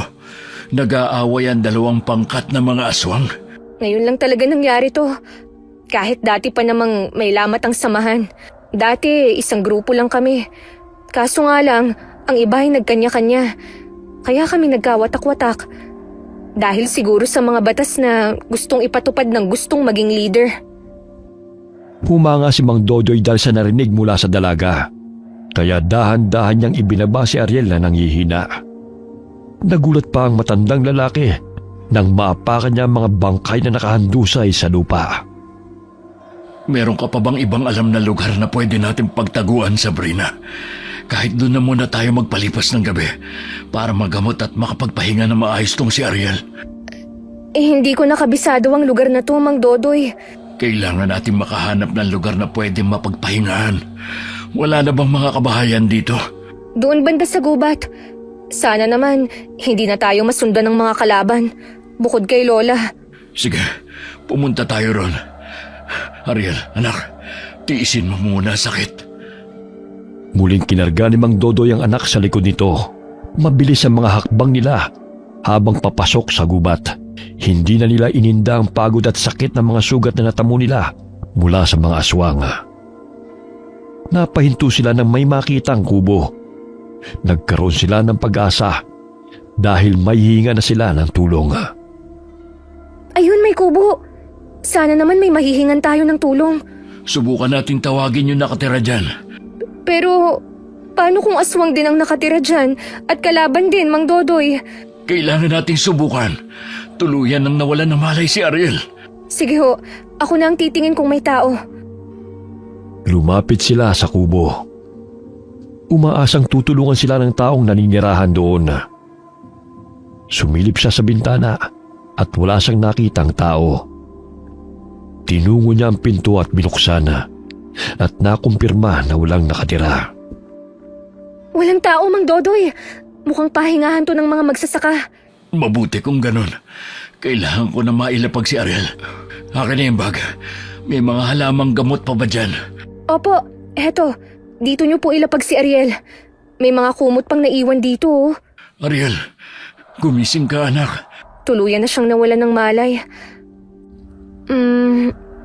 Nag-aaway ang dalawang pangkat na mga aswang? Ngayon lang talaga nangyari to. Kahit dati pa namang may lamat ang samahan. Dati, isang grupo lang kami. Kaso nga lang, ang iba ay nagkanya-kanya. Kaya kami nagkawatak-watak. Dahil siguro sa mga batas na gustong ipatupad ng gustong maging leader. Humanga si Mang Dodoy dahil sa narinig mula sa dalaga. Kaya dahan-dahan niyang ibinaba si Ariel na nanghihina. Nagulat pa ang matandang lalaki nang maapakan niya ang mga bangkay na nakahandusay sa lupa. Meron ka pa bang ibang alam na lugar na pwede natin pagtaguan, Sabrina? Kahit doon na muna tayo magpalipas ng gabi para magamot at makapagpahinga na maayos tong si Ariel. Hindi ko nakabisado ang lugar na to, Mang Dodoy. Kailangan natin makahanap ng lugar na pwede mapagpahingahan. Wala na bang mga kabahayan dito? Doon banda sa gubat. Sana naman, hindi na tayo masundan ng mga kalaban. Bukod kay Lola. Sige, pumunta tayo ron. Ariel, anak, tiisin mo muna sakit. Muling kinarga ni Mang Dodoy ang anak sa likod nito. Mabilis ang mga hakbang nila habang papasok sa gubat. Hindi na nila ininda ang pagod at sakit ng mga sugat na natamo nila mula sa mga aswang. Napahinto sila nang may makitang kubo. Nagkaroon sila ng pag-asa dahil may hihinga na sila ng tulong. Ayun, may kubo. Sana naman may mahihingan tayo ng tulong. Subukan nating tawagin yung nakatira dyan. Pero, paano kung aswang din ang nakatira dyan at kalaban din, Mang Dodoy? Kailangan nating subukan. Tuluyan nang nawalan ng malay si Ariel. Sige ho, ako na ang titingin kung may tao. Lumapit sila sa kubo. Umaasang tutulungan sila ng taong naninirahan doon. Sumilip siya sa bintana at wala siyang nakitang tao. Tinungo niya ang pinto at binuksan at nakumpirma na walang nakatira. Walang tao, Mang Dodoy. Mukhang pahingahan to ng mga magsasaka. Mabuti kung ganun. Kailangan ko na mailapag si Ariel. Akin na yung bag. May mga halamang gamot pa ba dyan? Opo, eto. Dito niyo po ilapag si Ariel. May mga kumot pang naiwan dito. Oh. Ariel, gumising ka, anak. Tuluyan na siyang nawalan ng malay.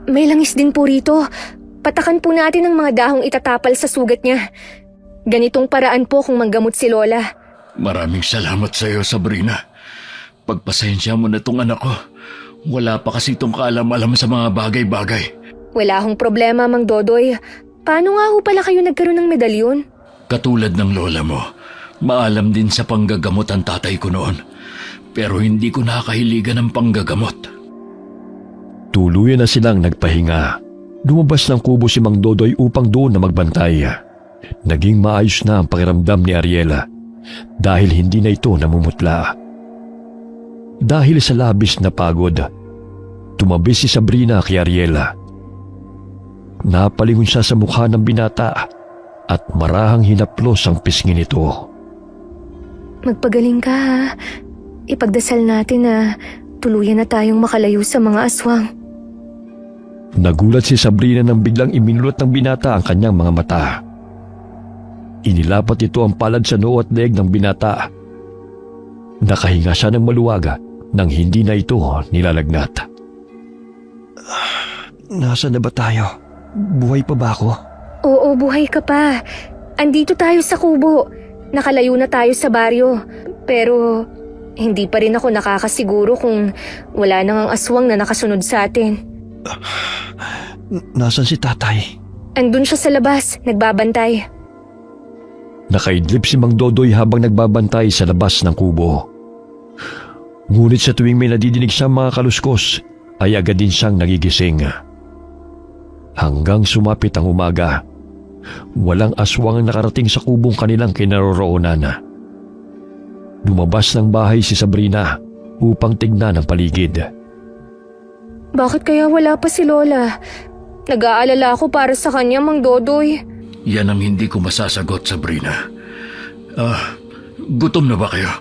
May langis din po rito. Patakan po natin ang mga dahong itatapal sa sugat niya. Ganitong paraan po kung manggamot si Lola. Maraming salamat sa iyo, Sabrina. Pagpasensya mo na tong anak ko. Wala pa kasi itong kaalam-alam sa mga bagay-bagay. Wala hong problema, Mang Dodoy. Paano nga ho pala kayo nagkaroon ng medalyon? Katulad ng lola mo, maalam din sa panggagamot ang tatay ko noon. Pero hindi ko nakahiligan ng panggagamot. Tuluyan na silang nagpahinga. Lumabas ng kubo si Mang Dodoy upang doon na magbantay. Naging maayos na ang pakiramdam ni Ariel dahil hindi na ito namumutla. Dahil sa labis na pagod, tumabi si Sabrina kay Ariel. Napalingon siya sa mukha ng binata at marahang hinaplos ang pisngi nito. Magpagaling ka ha. Ipagdasal natin na tuluyan na tayong makalayo sa mga aswang. Nagulat si Sabrina nang biglang iminulot ng binata ang kanyang mga mata. Inilapat ito ang palad sa noo at leeg ng binata. Nakahinga siya ng maluwag nang hindi na ito nilalagnat. Nasaan na ba tayo? Buhay pa ba ako? Oo, buhay ka pa. Andito tayo sa kubo. Nakalayo na tayo sa baryo. Pero hindi pa rin ako nakakasiguro kung wala nang ang aswang na nakasunod sa atin. Nasaan si tatay? Andun siya sa labas, nagbabantay. Nakaidlip si Mang Dodoy habang nagbabantay sa labas ng kubo. Ngunit sa tuwing may nadidinig siyang mga kaluskos, ay agad din siyang nagigising. Hanggang sumapit ang umaga, walang aswang ang nakarating sa kubong kanilang kinaroroonan. Lumabas ng bahay si Sabrina upang tignan ang paligid. Bakit kaya wala pa si Lola? Nag-aalala ako para sa kanya, Mang Dodoy. Yan ang hindi ko masasagot, Sabrina. Gutom na ba kayo?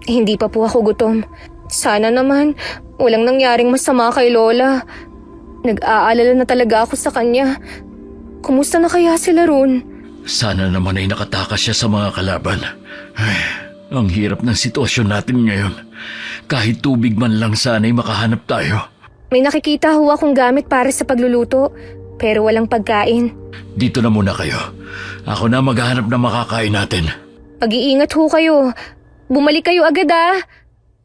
Hindi pa po ako gutom. Sana naman, walang nangyaring masama kay Lola. Nag-aalala na talaga ako sa kanya. Kumusta na kaya sila ron? Sana naman ay nakatakas siya sa mga kalaban. Ay, ang hirap ng sitwasyon natin ngayon. Kahit tubig man lang sana'y makahanap tayo. May nakikita ho akong gamit para sa pagluluto, pero walang pagkain. Dito na muna kayo. Ako na maghahanap ng makakain natin. Pag-iingat ho kayo. Bumalik kayo agad ah.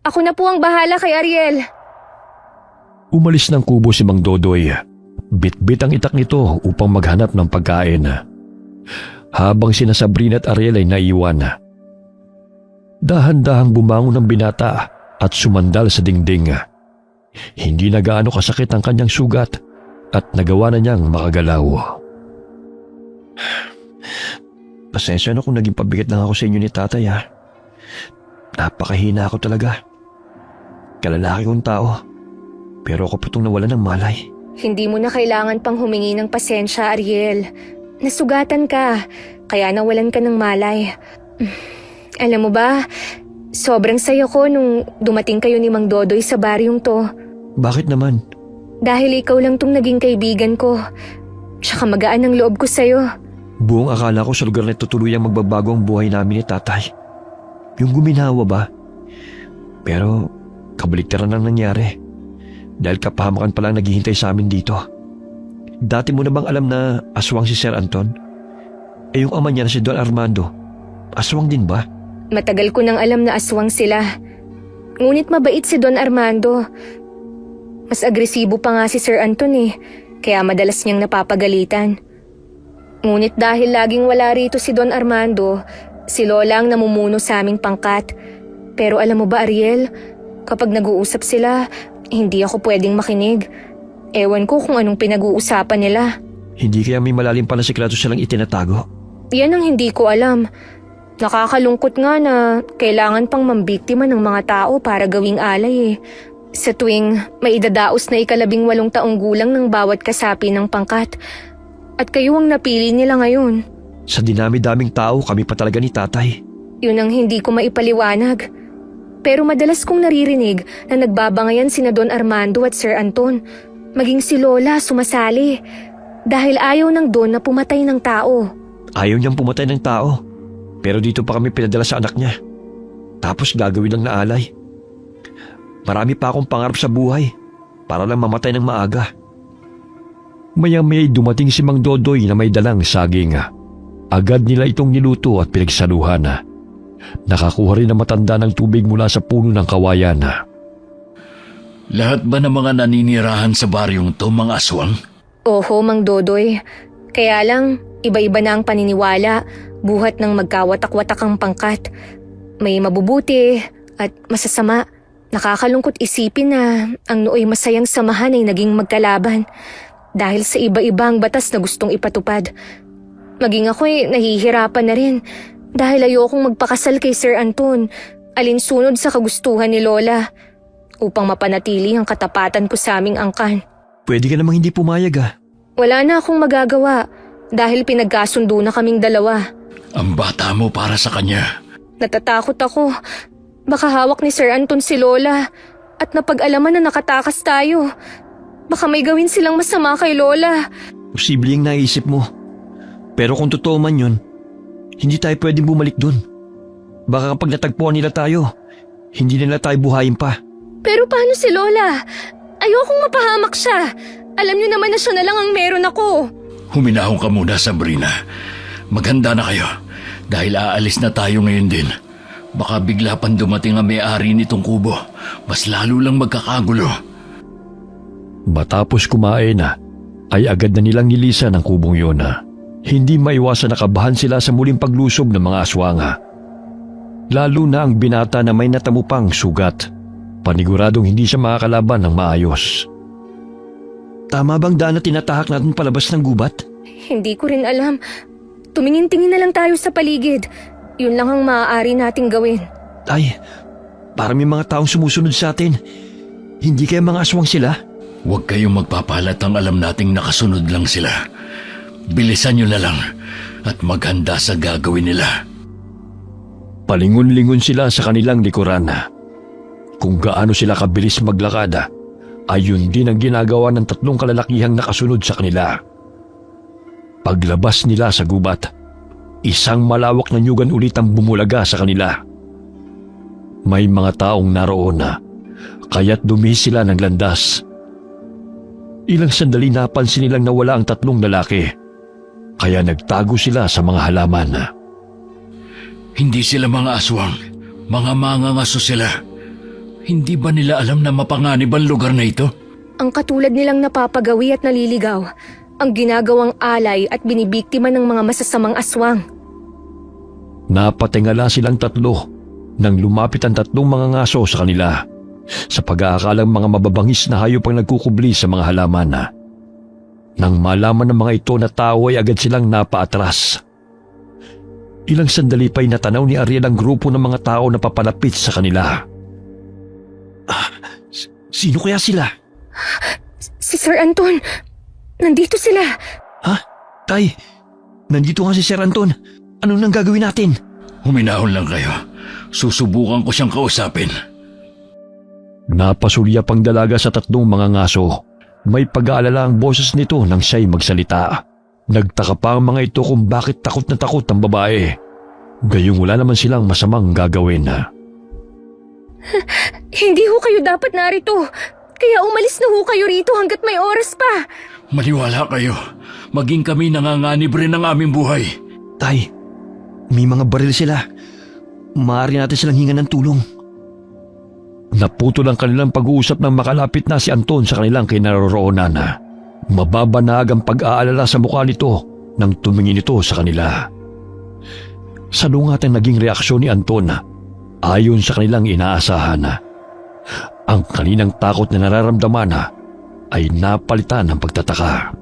Ako na po ang bahala kay Ariel. Umalis ng kubo si Mang Dodoy. Bit-bit ang itak nito upang maghanap ng pagkain. Habang sina Sabrina at Ariel ay naiwan. Dahan-dahang bumangon ng binata at sumandal sa dingding. Hindi na gaano kasakit ang kanyang sugat at nagawa na niyang makagalaw. Pasensya na kung naging pabigat lang ako sa inyo ni tatay ha. Napakahina ako talaga. Kalalaki kong tao. Pero ako putong nawala ng malay. Hindi mo na kailangan pang humingi ng pasensya, Ariel. Nasugatan ka, kaya nawalan ka ng malay. Alam mo ba, sobrang saya ko nung dumating kayo ni Mang Dodoy sa baryong to. Bakit naman? Dahil ikaw lang tong naging kaibigan ko. Tsaka magaan ang loob ko sa'yo. Buong akala ko sa lugar na tutuluyang magbabago ang buhay namin ni tatay. Yung guminawa ba? Pero kabaliktaran ang nangyari. Dahil kapahamakan pa lang naghihintay sa amin dito. Dati mo na bang alam na aswang si Sir Anton? Eh yung ama niya na si Don Armando, aswang din ba? Matagal ko nang alam na aswang sila. Ngunit mabait si Don Armando. Mas agresibo pa nga si Sir Anton eh, kaya madalas niyang napapagalitan. Ngunit dahil laging wala rito si Don Armando, si Lola ang namumuno sa aming pangkat. Pero alam mo ba, Ariel, kapag nag-uusap sila, hindi ako pwedeng makinig. Ewan ko kung anong pinag-uusapan nila. Hindi kaya may malalim pa na sikreto silang itinatago? Yan ang hindi ko alam. Nakakalungkot nga na kailangan pang mambiktima ng mga tao para gawing alay eh. Sa tuwing may idadaos na 18 taong gulang ng bawat kasapi ng pangkat. At kayo ang napili nila ngayon. Sa dinami-daming tao, kami pa talaga ni tatay. Yun ang hindi ko maipaliwanag. Pero madalas kong naririnig na nagbabangayan sina Don Armando at Sir Anton. Maging si Lola sumasali. Dahil ayaw ng Don na pumatay ng tao. Ayaw niyang pumatay ng tao. Pero dito pa kami pinadala sa anak niya. Tapos gagawin lang na alay. Marami pa akong pangarap sa buhay. Para lang mamatay ng maaga. Maya-maya'y dumating si Mang Dodoy na may dalang saging. Agad nila itong niluto at pinagsaluhan. Nakakuha rin na matanda ng tubig mula sa puno ng kawayan. Lahat ba ng mga naninirahan sa baryong to mga aswang? Oho, Mang Dodoy. Kaya lang, iba-iba na ang paniniwala, buhat ng magkawatak-watak ang pangkat. May mabubuti at masasama. Nakakalungkot isipin na ang nooy masayang samahan ay naging magkalaban dahil sa iba-ibang batas na gustong ipatupad. Maging ako'y nahihirapan na rin dahil ayokong magpakasal kay Sir Anton alinsunod sa kagustuhan ni Lola upang mapanatili ang katapatan ko sa aming angkan. Pwede ka namang hindi pumayag ah. Wala na akong magagawa dahil pinagkasundo na kaming dalawa. Ang bata mo para sa kanya. Natatakot ako. Baka hawak ni Sir Anton si Lola at napag-alaman na nakatakas tayo. Baka may gawin silang masama kay Lola. Posible yung naisip mo. Pero kung totoo man yun, hindi tayo pwedeng bumalik dun. Baka kapag natagpuan nila tayo, hindi nila tayo buhayin pa. Pero paano si Lola? Ayokong mapahamak siya. Alam niyo naman na siya na lang ang meron ako. Huminahon ka muna, Sabrina. Maghanda na kayo dahil aalis na tayo ngayon din. Baka bigla pang dumating ang may-ari nitong kubo. Mas lalo lang magkakagulo. Matapos kumain ay agad na nilang nilisan ang kubong yun. Hindi maiwasan nakabahan sila sa muling paglusob ng mga aswang. Lalo na ang binata na may natamo pang sugat. Paniguradong hindi siya makakalaban ng maayos. Tama bang daan na tinatahak natin palabas ng gubat? Hindi ko rin alam. Tumingin-tingin na lang tayo sa paligid. Yun lang ang maaari nating gawin. Ay, para may mga taong sumusunod sa atin. Hindi kaya mga aswang sila? Huwag kayong magpapalatang alam nating nakasunod lang sila. Bilisan nyo na lang at maghanda sa gagawin nila. Palingon-lingon sila sa kanilang likuran. Kung gaano sila kabilis maglakad, ayun din ang ginagawa ng 3 kalalakihang nakasunod sa kanila. Paglabas nila sa gubat, isang malawak na nyugan ulit ang bumulaga sa kanila. May mga taong naroon kaya't dumihis sila ng landas. Ilang sandali napansin nilang nawala ang 3 lalaki, kaya nagtago sila sa mga halaman. Hindi sila mga aswang, mga mangangaso sila. Hindi ba nila alam na mapanganib ang lugar na ito? Ang katulad nilang napapagawi at naliligaw, ang ginagawang alay at binibiktima ng mga masasamang aswang. Napatingala silang 3 nang lumapit ang 3 mga ngaso sa kanila, sa pag-aakalang mga mababangis na hayop ang nagkukubli sa mga halaman. Nang malaman ng mga ito na tao ay agad silang napaatras. Ilang sandali pa'y natanaw ni Ariel ang grupo ng mga tao na papalapit sa kanila. Sino kaya sila? Si Sir Anton, nandito sila. Ha? Tay, nandito nga si Sir Anton. Anong nang gagawin natin? Huminahon lang kayo. Susubukan ko siyang kausapin. Napasulya pang dalaga sa 3 mga ngaso. May pag-aalala ang boses nito nang siya'y magsalita. Nagtaka pa ang mga ito kung bakit takot na takot ang babae. Gayong wala naman silang masamang gagawin. Hindi ho kayo dapat narito. Kaya umalis na ho kayo rito hanggat may oras pa. Maniwala kayo. Maging kami nanganganib rin ng aming buhay. Tay, may mga baril sila. Maaari natin silang hingan ng tulong. Naputol ang kanilang pag-uusap nang makalapit na si Anton sa kanilang kinaroroonan. Mababanag ang pag-aalala sa mukha nito nang tumingin ito sa kanila. Salungat ang naging reaksyon ni Anton ayon sa kanilang inaasahan. Ang kaninang takot na nararamdaman ay napalitan ng pagtataka.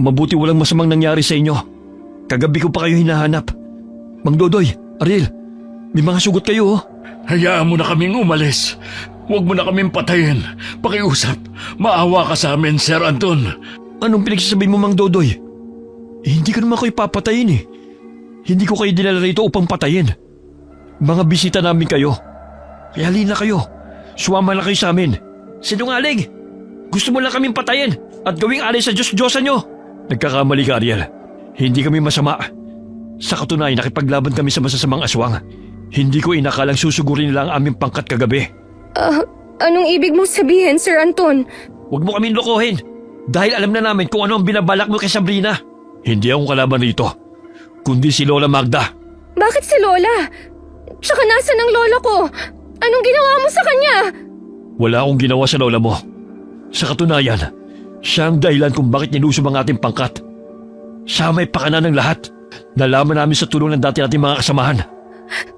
Mabuti walang masamang nangyari sa inyo. Kagabi ko pa kayo hinahanap. Mang Dodoy, Ariel, may mga sugot kayo oh. Hayaan mo na kaming umalis. Huwag mo na kaming patayin. Pakiusap. Maawa ka sa amin, Sir Anton. Anong pinagsasabihin mo, Mang Dodoy? Hindi ko naman kayo papatayin eh. Hindi ko kayo dinala rito upang patayin. Mga bisita namin kayo. Kaya halina kayo. Suwama na kayo sa amin. Sinungaling! Gusto mo lang kaming patayin at gawing alay sa Diyos-Diyosan nyo. Nagkakamali ka, Ariel. Hindi kami masama. Sa katunayan, nakipaglaban kami sa masasamang aswang. Hindi ko inakalang susugurin nila ang aming pangkat kagabi. Anong ibig mong sabihin, Sir Anton? Huwag mo kaming lokohin. Dahil alam na namin kung ano ang binabalak mo kay Sabrina. Hindi akong kalaban rito, kundi si Lola Magda. Bakit si Lola? Tsaka nasan ang lola ko? Anong ginawa mo sa kanya? Wala akong ginawa sa lola mo. Sa katunayan, siya ang dahilan kung bakit nilusob ang ating pangkat. Siya may pakana ng lahat. Nalaman namin sa tulong ng dati nating mga kasamahan.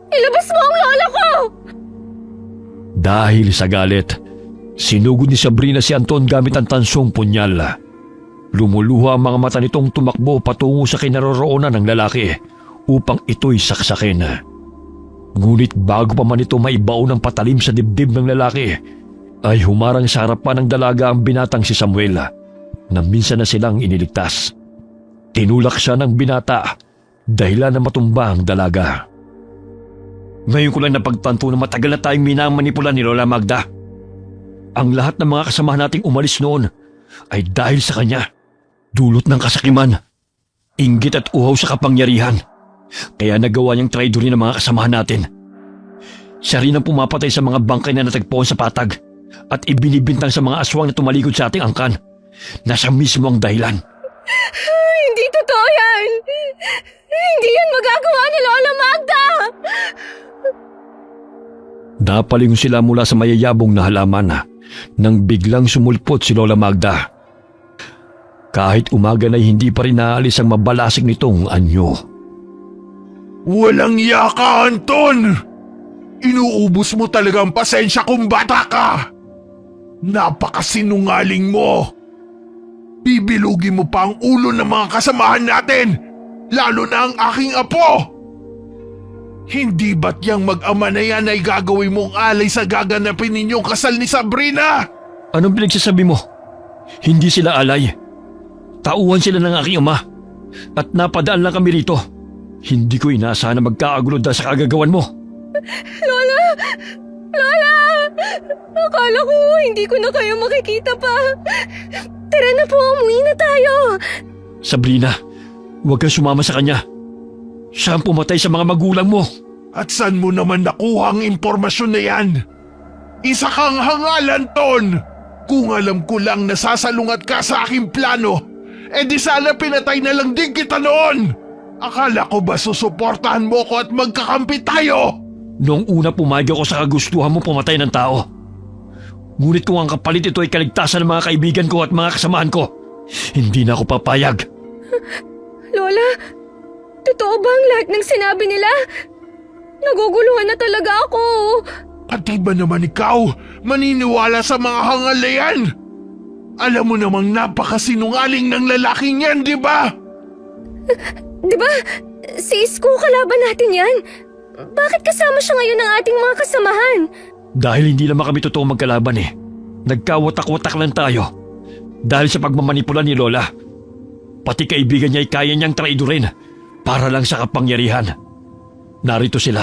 Ilabas mo ang lola ko! Dahil sa galit, sinugod ni Sabrina si Anton gamit ang tansong punyal. Lumuluha ang mga mata nitong tumakbo patungo sa kinaroroonan ng lalaki upang ito'y saksakin. Ngunit bago pa man ito maibaon ng patalim sa dibdib ng lalaki, ay humarang sa harapan ng dalaga ang binatang si Samuel na minsan na silang iniligtas. Tinulak siya ng binata dahilan na matumba ang dalaga. Ngayon ko lang napagtanto na matagal na tayong minamanipula ni Lola Magda. Ang lahat ng mga kasamahan nating umalis noon ay dahil sa kanya. Dulot ng kasakiman, inggit at uhaw sa kapangyarihan. Kaya nagawa niyang traidorin ang mga kasamahan natin. Siya rin ang pumapatay sa mga bangkay na natagpuan sa patag at ibinibintang sa mga aswang na tumalikod sa ating angkan na siya mismo ang dahilan. Hindi totoo yan! Hindi yan magagawa ni Lola Magda! Napalingon sila mula sa mayayabong na halaman nang biglang sumulpot si Lola Magda. Kahit umaga na hindi pa rin naalis ang mabalasik nitong anyo. Walang iya ka, Anton! Inuubos mo talaga ang pasensya kung bata ka! Napakasinungaling mo! Bibilugin mo pa ang ulo ng mga kasamahan natin, lalo na ang aking apo! Hindi ba't yang mag-ama na yan ay gagawin mong alay sa gaganapin ninyong kasal ni Sabrina? Anong pinagsasabi mo? Hindi sila alay. Tauhan sila ng aking ama. At napadaan lang kami rito. Hindi ko inaasahan na magkakagulo dahil sa kagagawan mo. Lola! Lola! Akala ko hindi ko na kayo makikita pa. Tara na po, umuwi na tayo. Sabrina, huwag kang sumama sa kanya. Siya ang pumatay sa mga magulang mo. At saan mo naman nakuha ang impormasyon na yan? Isa kang hangalan, Ton! Kung alam ko lang nasasalungat ka sa aking plano, di sana pinatay na lang din kita noon! Akala ko ba susuportahan mo ko at magkakampi tayo? Noong una pumayag ako sa kagustuhan mo pumatay ng tao. Ngunit kung ang kapalit ito ay kaligtasan ng mga kaibigan ko at mga kasamahan ko, hindi na ako papayag. Lola, totoo ba ang lahat ng sinabi nila? Naguguluhan na talaga ako. Pati ba naman ikaw maniniwala sa mga hangal na yan? Alam mo namang napakasinungaling ng lalaking yan, di ba? Di ba? Si Isko kalaban natin yan. Bakit kasama siya ngayon ng ating mga kasamahan? Dahil hindi naman kami totoo magkalaban eh. Nagkawatak-watak lang tayo. Dahil sa pagmamanipula ni Lola. Pati kaibigan niya ay kaya niyang traidorin para lang sa kapangyarihan. Narito sila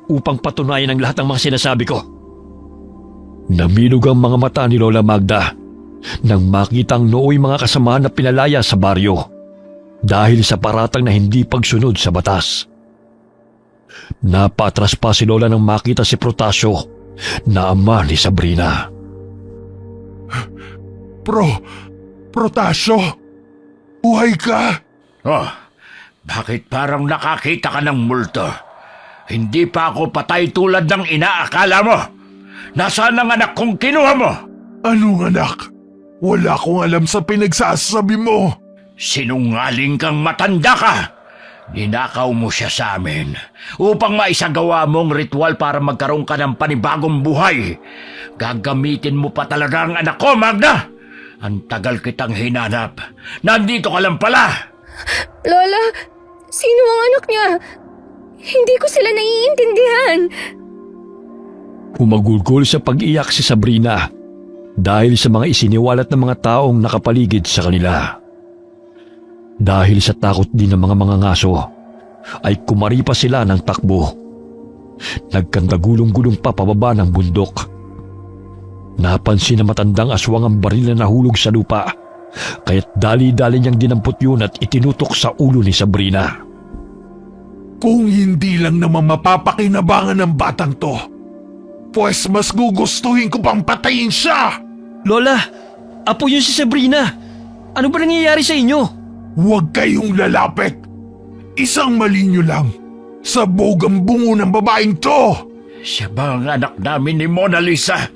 upang patunayan ang lahat ng mga sinasabi ko. Naminog ang mga mata ni Lola Magda nang makitang nooy mga kasamahan na pinalaya sa baryo dahil sa paratang na hindi pagsunod sa batas. Napatras pa si Lola nang makita si Protasio na ama ni Sabrina. Protasio, buhay ka? Oh, bakit parang nakakita ka ng multo? Hindi pa ako patay tulad ng inaakala mo. Nasaan ang anak kong kinuha mo? Anong anak? Wala akong alam sa pinagsasabi mo. Sinungaling kang matanda ka. Ninakaw mo siya sa amin upang maisagawa mong ritual para magkaroon ka ng panibagong buhay. Gagamitin mo pa talaga ang anak ko, Magda. Ang tagal kitang hinanap. Nandito ka lang pala. Lola, sino ang anak niya? Hindi ko sila naiintindihan. Humagulgol sa pag-iyak si Sabrina dahil sa mga isiniwalat ng mga taong nakapaligid sa kanila. Dahil sa takot din ng mga mangangaso, ay kumaripa sila ng takbo. Nagkandagulong-gulong pa pababa ng bundok. Napansin na matandang aswang ang baril na nahulog sa lupa, kaya't dali-dali niyang dinampot yun at itinutok sa ulo ni Sabrina. Kung hindi lang naman mapapakinabangan ng batang to, pues mas gugustuhin ko pang patayin siya! Lola, apo yun si Sabrina. Ano ba nangyayari sa inyo? Huwag kayong lalapit! Isang mali nyo lang. Sabog ang bungo ng babaeng to! Siya ba ang anak namin ni Mona Lisa?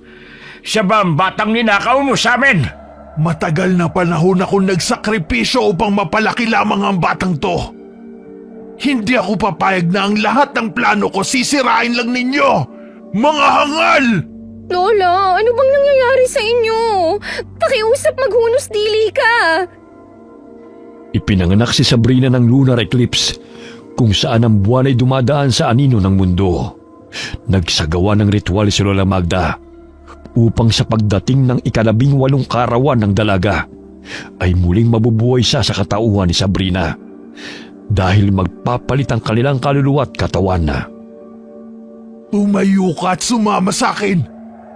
Siya ba ang batang ninakaw mo sa amin? Matagal na panahon akong nagsakripisyo upang mapalaki lamang ang batang to. Hindi ako papayag na ang lahat ng plano ko sisirain lang ninyo! Mga hangal! Lola, ano bang nangyayari sa inyo? Pakiusap maghunos dili ka. Ipinanganak si Sabrina ng lunar eclipse kung saan ang buwan ay dumadaan sa anino ng mundo. Nagsagawa ng ritual si Lola Magda upang sa pagdating ng ika-18 karawan ng dalaga ay muling mabubuhay siya sa katauhan ni Sabrina dahil magpapalit ang kanilang kaluluwa at katawan na. Tumayo ka at sumama sa akin.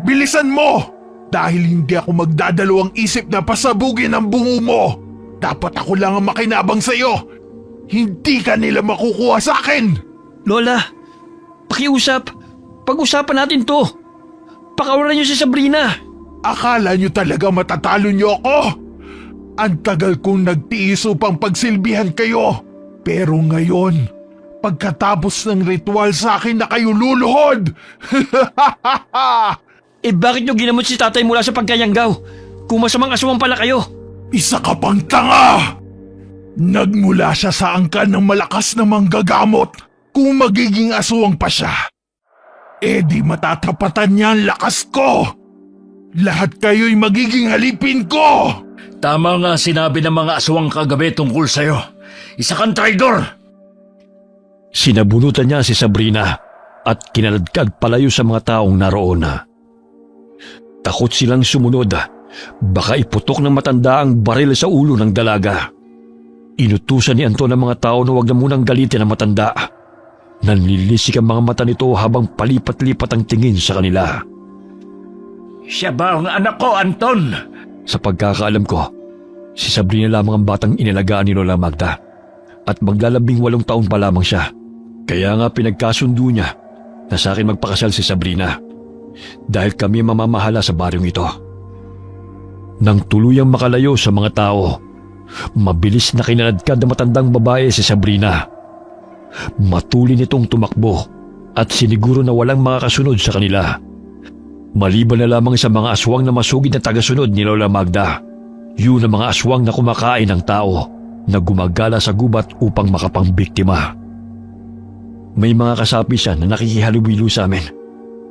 Bilisan mo! Dahil hindi ako magdadalawang isip na pasabugin ang bungo mo. Dapat ako lang ang makinabang sa'yo. Hindi ka nila makukuha sa akin. Lola, pakiusap. Pag-usapan natin to. Pakawalan niyo si Sabrina. Akala nyo talaga matatalo nyo ako? Ang tagal kong nagtiis upang pagsilbihan kayo. Pero ngayon, pagkatapos ng ritual sa akin na kayo luluhod. Bakit niyo ginamot si tatay mula sa pagkayanggaw? Kung masamang aswang pala kayo. Isa ka pang tanga! Nagmula siya sa angkan ng malakas na manggagamot. Kung magiging aswang pa siya, di matatapatan niya ang lakas ko. Lahat kayo'y magiging halipin ko! Tama nga sinabi ng mga aswang kagabi tungkol sa'yo. Isa kang traidor! Sinabunutan niya si Sabrina at kinaladkad palayo sa mga taong naroon. Takot silang sumunod. Baka iputok ng matanda ang baril sa ulo ng dalaga. Inutusan ni Anton ang mga tao na huwag na munang galitin ang matanda. Nanlilisik ang mga mata nito habang palipat-lipat ang tingin sa kanila. Siya ba ang anak ko, Anton? Sa pagkakaalam ko, si Sabrina lamang ang batang inalagaan ni Lola Magda at maglalabing 8 taon pa lamang siya. Kaya nga pinagkasundo niya na sa akin magpakasal si Sabrina dahil kami mamamahala sa baryong ito. Nang tuluyang makalayo sa mga tao, mabilis na kinaladkad na matandang babae si Sabrina. Matuli nitong tumakbo at siniguro na walang makakasunod sa kanila. Maliban na lamang sa mga aswang na masugid na tagasunod ni Lola Magda. Yun ang mga aswang na kumakain ng tao na gumagala sa gubat upang makapangbiktima. May mga kasapi siya na nakikihalubilo sa amin.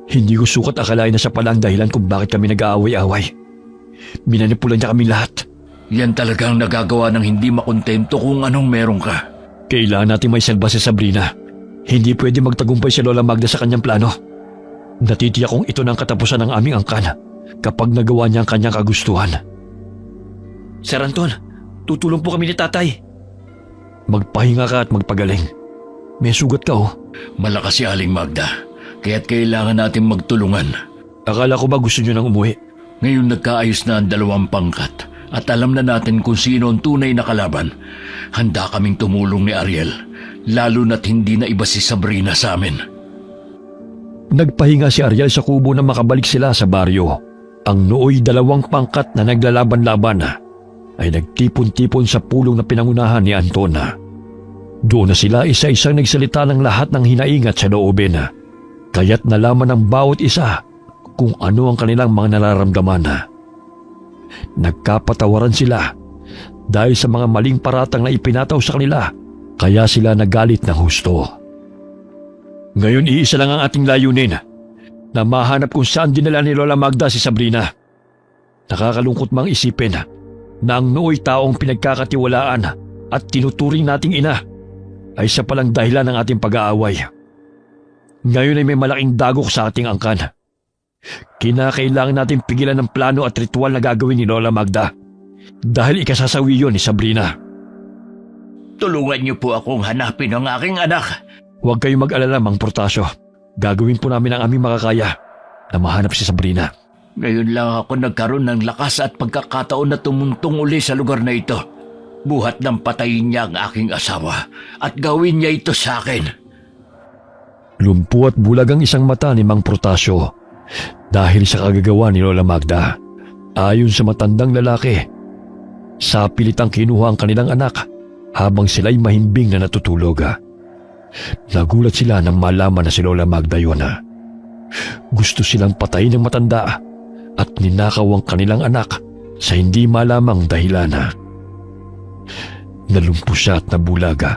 Hindi ko sukat akalain na siya pala ang dahilan kung bakit kami nag-aaway-away. Minanipulan niya kami lahat. Yan talagang nagagawa ng hindi makontento kung anong meron ka. Kailangan natin may salba si Sabrina. Hindi pwede magtagumpay si Lola Magda sa kanyang plano. Natitiyak kong ito na ang katapusan ng aming angkan kapag nagawa niya ang kanyang kagustuhan. Sir Anton, tutulong po kami ni tatay. Magpahinga ka at magpagaling. May sugat ka oh. Malakas si Aling Magda, kaya't kailangan natin magtulungan. Akala ko ba gusto niyo nang umuwi? Ngayon nagkaayos na ang 2 pangkat at alam na natin kung sino ang tunay na kalaban. Handa kaming tumulong ni Ariel, lalo na't hindi na iba si Sabrina sa amin. Nagpahinga si Ariel sa kubo na makabalik sila sa baryo. Ang nooy 2 pangkat na naglalaban-laban ay nagtipon-tipon sa pulong na pinangunahan ni Anton. Doon na sila isa-isang nagsalita ng lahat ng hinaingat sa loobin. Kaya't nalaman ng bawat isa kung ano ang kanilang mga nararamdaman. Nagkapatawaran sila dahil sa mga maling paratang na ipinataw sa kanila, kaya sila nagalit ng husto. Ngayon iisa lang ang ating layunin, na mahanap kung saan dinala ni Lola Magda si Sabrina. Nakakalungkot mang isipin na ang nooy taong pinagkakatiwalaan at tinuturing nating ina ay siya palang dahilan ng ating pag-aaway. Ngayon ay may malaking dagok sa ating angkan. Kinakailangan natin pigilan ng plano at ritual na gagawin ni Lola Magda dahil ikasasawi yun ni Sabrina. Tulungan niyo po akong hanapin ang aking anak. Huwag kayong mag-alala, Mang Protasio. Gagawin po namin ang aming makakaya na mahanap si Sabrina. Ngayon lang ako nagkaroon ng lakas at pagkakataon na tumuntong uli sa lugar na ito. Buhat ng patayin niya ang aking asawa at gawin niya ito sa akin. Lumpo at bulag ang isang mata ni Mang Protasio dahil sa kagagawa ni Lola Magda. Ayon sa matandang lalaki, sa pilitang kinuha ang kanilang anak habang sila'y mahimbing na natutulog. Nagulat sila nang malaman na si Lola Magda yun. Gusto silang patayin ng matanda at ninakaw ang kanilang anak sa hindi malamang dahilan. Nalumpo siya at nabulaga,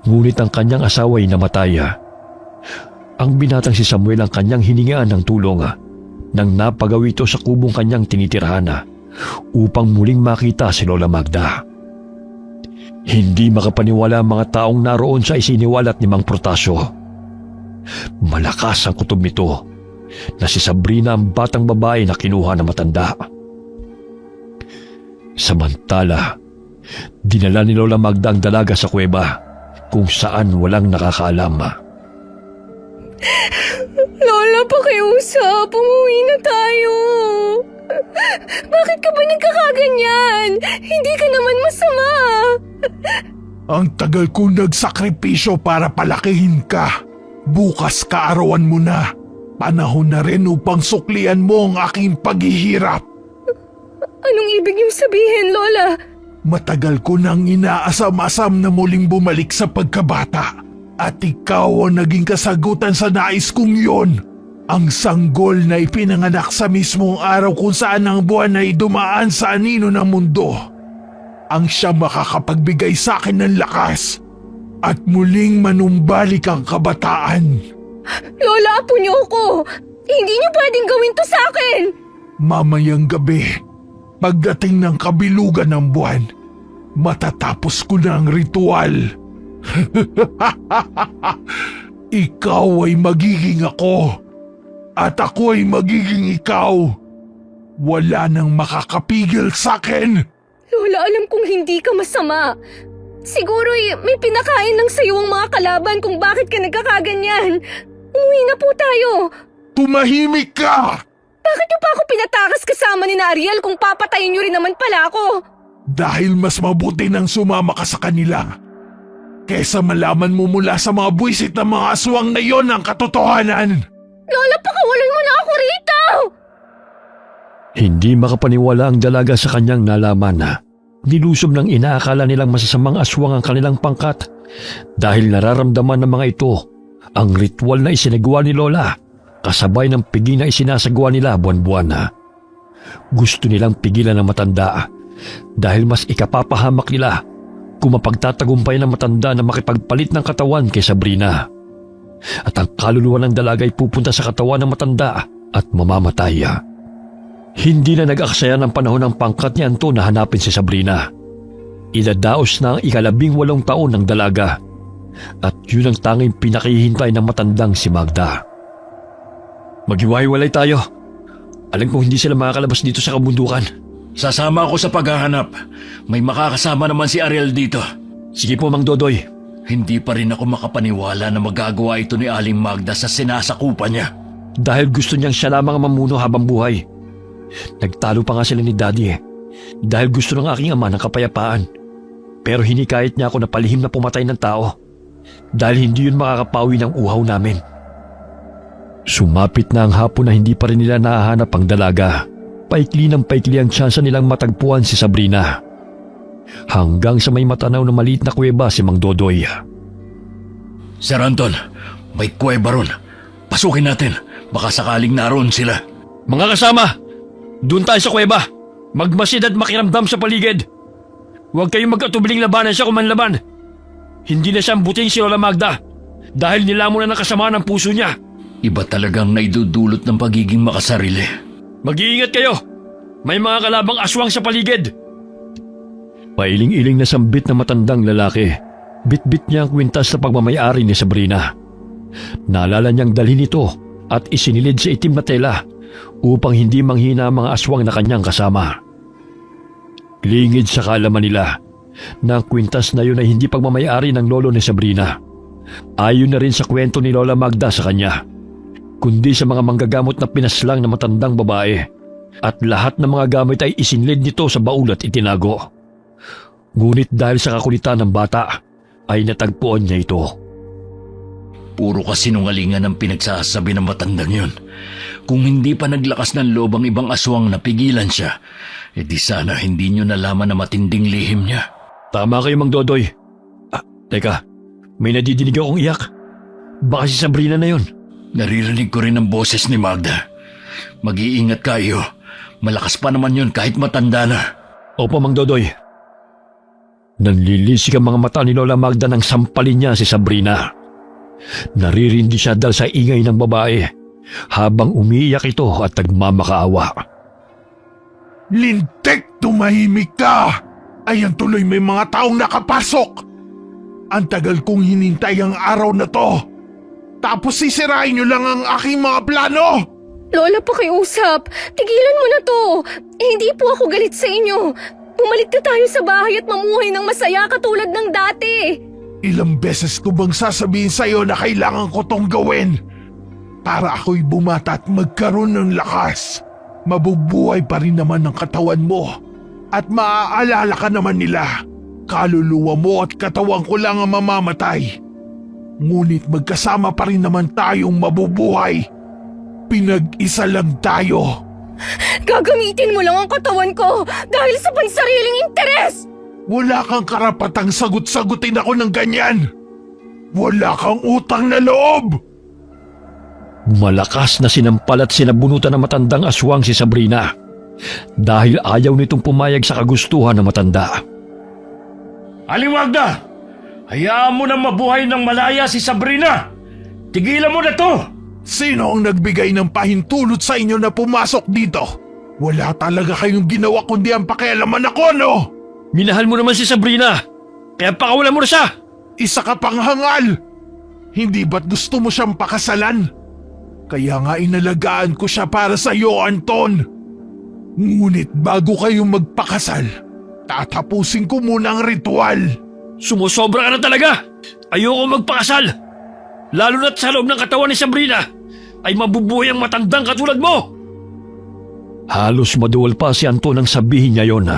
ngunit ang kanyang asawa ay namatay. Ang binatang si Samuel ang kanyang hiningaan ng tulong nang napagaw ito sa kubong kanyang tinitirahan upang muling makita si Lola Magda. Hindi makapaniwala ang mga taong naroon sa isiniwalat ni Mang Protasio. Malakas ang kutob nito na si Sabrina ang batang babae na kinuha ng matanda. Samantala, dinala ni Lola Magda ang dalaga sa kuweba kung saan walang nakakaalam. Lola, pakiusap. Umuwi na tayo. Bakit ka ba nagkakaganyan? Hindi ka naman masama. Ang tagal kong nagsakripisyo para palakihin ka. Bukas kaarawan mo na. Panahon na rin upang suklian mo ang aking paghihirap. Anong ibig niyong sabihin, Lola? Matagal ko nang inaasam-asam na muling bumalik sa pagkabata. At ikaw ang naging kasagutan sa nais kong yon. Ang sanggol na ipinanganak sa mismong araw kung saan ang buwan ay dumaan sa anino ng mundo. Ang siya makakapagbigay sa akin ng lakas at muling manumbalik ang kabataan. Lola, apo niyo ako. Hindi niyo pwedeng gawin to sa akin. Mamayang gabi, pagdating ng kabilugan ng buwan, matatapos ko na ang ritual. Ikaw ay magiging ako. At ako ay magiging ikaw. Wala nang makakapigil sa akin. Lola, alam kong hindi ka masama. Siguro may pinakain lang sa'yo ang mga kalaban kung bakit ka nagkakaganyan. Umuwi na po tayo. Tumahimik ka! Bakit niyo pa ako pinatakas kasama ni Ariel kung papatayin niyo rin naman pala ako? Dahil mas mabuti nang sumama ka sa kanila. Kesa malaman mo mula sa mga buwisit ng mga aswang na yon ang katotohanan. Lola, pakawalan mo na ako rito! Hindi makapaniwala ang dalaga sa kanyang nalaman na nilusob ng inaakala nilang masasamang aswang ang kanilang pangkat dahil nararamdaman ng mga ito ang ritual na isinagawa ni Lola kasabay ng pigi na isinasagawa nila buwan-buwan na. Gusto nilang pigilan ng matanda dahil mas ikapapahamak nila kung mapagtatagumpay ng matanda na makipagpalit ng katawan kay Sabrina. At ang kaluluwa ng dalaga ay pupunta sa katawan ng matanda at mamamatay. Hindi na nag-aksaya ng panahon ng pangkat ni Anton na hanapin si Sabrina. Idadaos na ang 18 taon ng dalaga at yun ang tanging pinakihintay ng matandang si Magda. Maghiwa-hiwalay tayo. Alam kong hindi sila makakalabas dito sa kabundukan. Sasama ako sa paghahanap. May makakasama naman si Ariel dito. Sige po, Mang Dodoy. Hindi pa rin ako makapaniwala na magagawa ito ni Aling Magda sa sinasakupan niya. Dahil gusto niyang siya lamang ang mamuno habang buhay. Nagtalo pa nga sila ni Daddy dahil gusto ng aking ama ng kapayapaan. Pero hinikayat niya ako na palihim na pumatay ng tao dahil hindi yun makakapawi ng uhaw namin. Sumapit na ang hapon na hindi pa rin nila nahahanap ang dalaga. Paikli ng paikli ang tsansa nilang matagpuan si Sabrina. Hanggang sa may matanaw na maliit na kuweba si Mang Dodoy. Sir Anton, may kuweba ron. Pasukin natin. Baka sakaling naroon sila. Mga kasama, doon tayo sa kuweba. Magmasid at makiramdam sa paligid. Huwag kayong magkatubiling labanan siya kung manlaban. Hindi na siyang buting si Lola Magda dahil nilamon na ng kasama ng puso niya. Iba talagang naidudulot ng pagiging makasarili. Mag-iingat kayo. May mga kalabang aswang sa paligid. Pailing-iling na sambit na matandang lalaki. Bit-bit niya ang kwintas na pagmamayari ni Sabrina. Naalala niyang dalhin ito at isinilid sa itim na tela upang hindi manghina ang mga aswang na kanyang kasama. Lingid sa kaalaman nila na ang kwintas na yun ay hindi pagmamayari ng lolo ni Sabrina. Ayon na rin sa kwento ni Lola Magda sa kanya, kundi sa mga manggagamot na pinaslang na matandang babae at lahat ng mga gamit ay isinilid nito sa baul at itinago. Ngunit dahil sa kakulitan ng bata, ay natagpuan niya ito. Puro kasinungalingan ang pinagsasabi ng matandang yun. Kung hindi pa naglakas ng loob ang ibang aswang na pigilan siya, edi sana hindi nyo nalaman na matinding lihim niya. Tama kayo, Mang Dodoy. Teka, may nadidinig akong iyak. Baka si Sabrina na yun. Naririnig ko rin ang boses ni Magda. Mag-iingat kayo. Malakas pa naman yun kahit matanda na. Opo, Mang Dodoy. Nanlilisik ang mga mata ni Lola Magda nang sampalin niya si Sabrina. Naririndi siya dahil sa ingay ng babae habang umiiyak ito at nagmamakaawa. Lintik, tumahimik ka! Ayan tuloy may mga taong nakapasok. Ang tagal kong hinintay ang araw na to. Tapos sisirain niyo lang ang aking mga plano. Lola, pakiusap. Tigilan mo na to. Hindi po ako galit sa inyo. Bumalik na tayo sa bahay at mamuhay ng masaya katulad ng dati. Ilang beses ko bang sasabihin sa'yo na kailangan ko tong gawin? Para ako'y bumata at magkaroon ng lakas. Mabubuhay pa rin naman ang katawan mo. At maaalala ka naman nila. Kaluluwa mo at katawan ko lang ang mamamatay. Ngunit magkasama pa rin naman tayong mabubuhay. Pinag-isa lang tayo. Gagamitin mo lang ang katawan ko dahil sa pansariling interes! Wala kang karapatang sagot-sagutin ako ng ganyan. Wala kang utang na loob. Malakas na sinampal at sinabunutan ng matandang aswang si Sabrina dahil ayaw nitong pumayag sa kagustuhan ng matanda. Aling Magda! Hayaan mo na mabuhay ng malaya si Sabrina! Tigilan mo na to! Sino ang nagbigay ng pahintulot sa inyo na pumasok dito? Wala talaga kayong ginawa kundi ang pakialaman ako, no? Minahal mo naman si Sabrina, kaya pakawalan mo na siya! Isa ka pang hangal! Hindi ba't gusto mo siyang pakasalan? Kaya nga inalagaan ko siya para sa iyo, Anton. Ngunit bago kayong magpakasal, tatapusin ko muna ang ritual. Sumusobra ka na talaga! Ayoko magpakasal! Lalo na't sa loob ng katawan ni Sabrina ay mabubuhay ang matandang katulad mo! Halos maduwal pa si Anton nang sabihin niya yon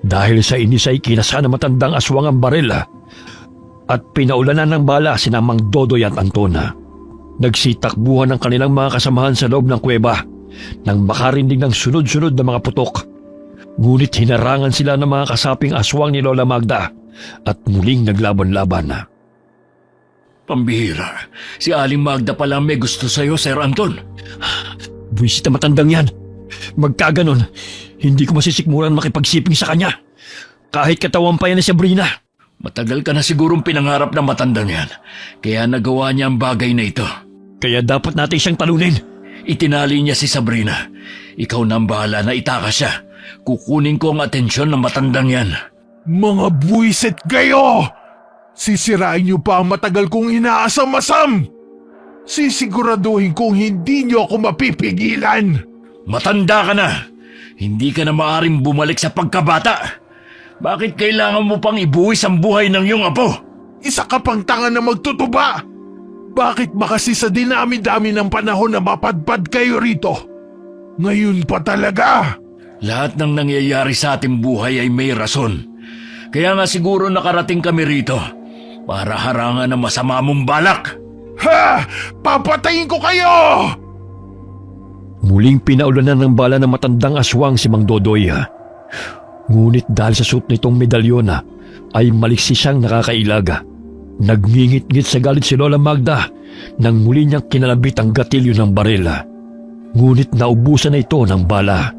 dahil sa inis ay kinasa ng matandang aswang ang baril at pinaulanan ng bala sina Mang Dodoy at Anton. Nagsitakbuhan ang kanilang mga kasamahan sa loob ng kuweba nang makarinig ng sunod-sunod na mga putok. Ngunit hinarangan sila ng mga kasaping aswang ni Lola Magda at muling naglaban-laban. Pambihira, si Aling Magda pala may gusto sa'yo, Sir Anton. Buwisit na matandang yan. Magkaganon, hindi ko masisikmuran makipagsiping sa kanya. Kahit katawan pa yan ni Sabrina. Matagal ka na sigurong pinangarap ng matandang yan, kaya nagawa niya ang bagay na ito. Kaya dapat natin siyang talunin. Itinali niya si Sabrina. Ikaw na ang bahala na itakas siya. Kukunin ko ang atensyon ng matandang yan. Mga buwisit kayo! Sisirain niyo pa ang matagal kong inaasam-asam! Sisiguraduhin kong hindi niyo ako mapipigilan! Matanda ka na! Hindi ka na maaaring bumalik sa pagkabata! Bakit kailangan mo pang ibuwis ang buhay ng iyong apo? Isa ka pang tanga na magtutuba! Bakit ba kasi sa dinami-dami ng panahon na mapadpad kayo rito? Ngayon pa talaga! Lahat ng nangyayari sa ating buhay ay may rason. Kaya nga siguro nakarating kami rito para harangan ang masama mong balak. Ha! Papatayin ko kayo! Muling pinaulanan ng bala ng matandang aswang si Mang Dodoy. Ngunit dahil sa suot nitong medalyon ay maliksi siyang nakakailag. Nagngingit-ngit sa galit si Lola Magda nang muli niyang kinalabit ang gatilyo ng baril. Ngunit naubusan na ito ng bala,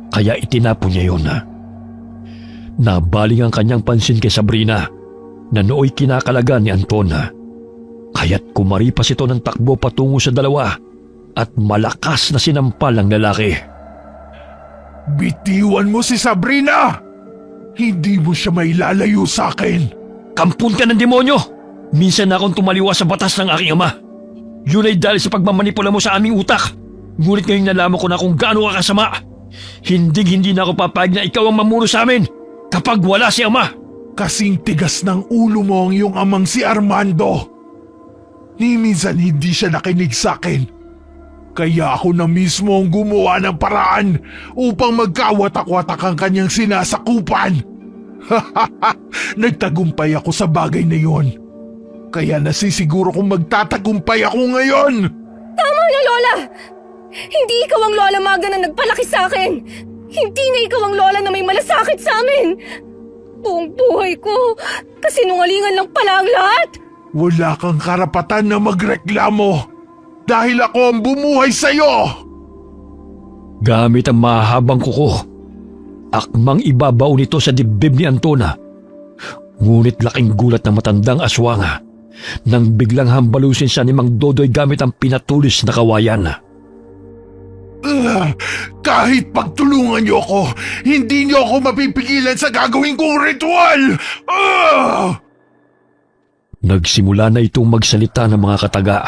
kaya itinapon niya yun. Nabaling ang kanyang pansin kay Sabrina na nooy kinakalaga ni Anton. Kaya't kumaripas ito ng takbo patungo sa dalawa at malakas na sinampal ang lalaki. Bitiwan mo si Sabrina! Hindi mo siya mailalayo sa akin! Kampun ka ng demonyo! Minsan na akong tumaliwa sa batas ng aking ama. Yun ay dahil sa pagmamanipula mo sa aming utak. Ngunit ngayon nalaman ko na kung gaano ka kasama. Hindi na ako papayag na ikaw ang mamuro sa amin kapag wala si ama. Kasing tigas ng ulo mo ang iyong amang si Armando. Ni minsan hindi siya nakinig sa akin. Kaya ako na mismo ang gumawa ng paraan upang magkawatak-watak ang kanyang sinasakupan. Nagtagumpay ako sa bagay na yon. Kaya nasisiguro kong magtatagumpay ako ngayon. Tama na, Lola! Hindi ikaw ang Lola Magda na nagpalaki sa akin. Hindi na ikaw ang Lola na may malasakit sa amin. Buong buhay ko, kasinungalingan lang pala ang lahat. Wala kang karapatan na magreklamo dahil ako ang bumuhay sa'yo. Gamit ang mahabang kuko, akmang ibabaw nito sa dibdib ni Antona. Ngunit laking gulat ng matandang aswang nang biglang hambalusin siya ni Mang Dodoy gamit ang pinatulis na kawayan. Kahit pagtulungan niyo ako, hindi niyo ako mapipigilan sa gagawin kong ritual! Nagsimula na itong magsalita ng mga kataga,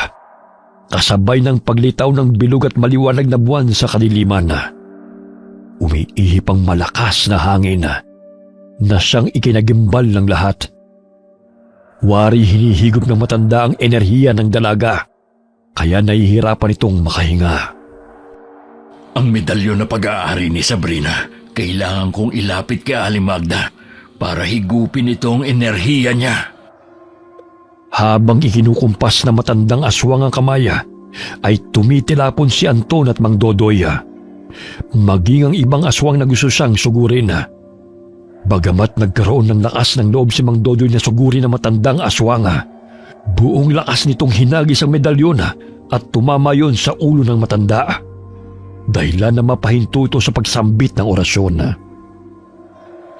kasabay ng paglitaw ng bilog at maliwanag na buwan sa kadiliman. Umiihip ang malakas na hangin na siyang ikinagimbal ng lahat. Wari hinihigop ng matanda ang enerhiya ng dalaga, kaya nahihirapan itong makahinga. Ang medalyon na pag-aari ni Sabrina, kailangan kong ilapit kay Aling Magda para higupin itong enerhiya niya. Habang ikinukumpas na matandang aswang ang kamay, ay tumitilapon si Anton at Mang Dodoy. Maging ang ibang aswang na gusto siyang sugurin. Bagamat nagkaroon ng lakas ng loob si Mang Dodoy na sugurin ang matandang aswang, buong lakas nitong hinagis ang medalyon at tumama yon sa ulo ng matanda. Dahilan na mapahinto ito sa pagsambit ng orasyon.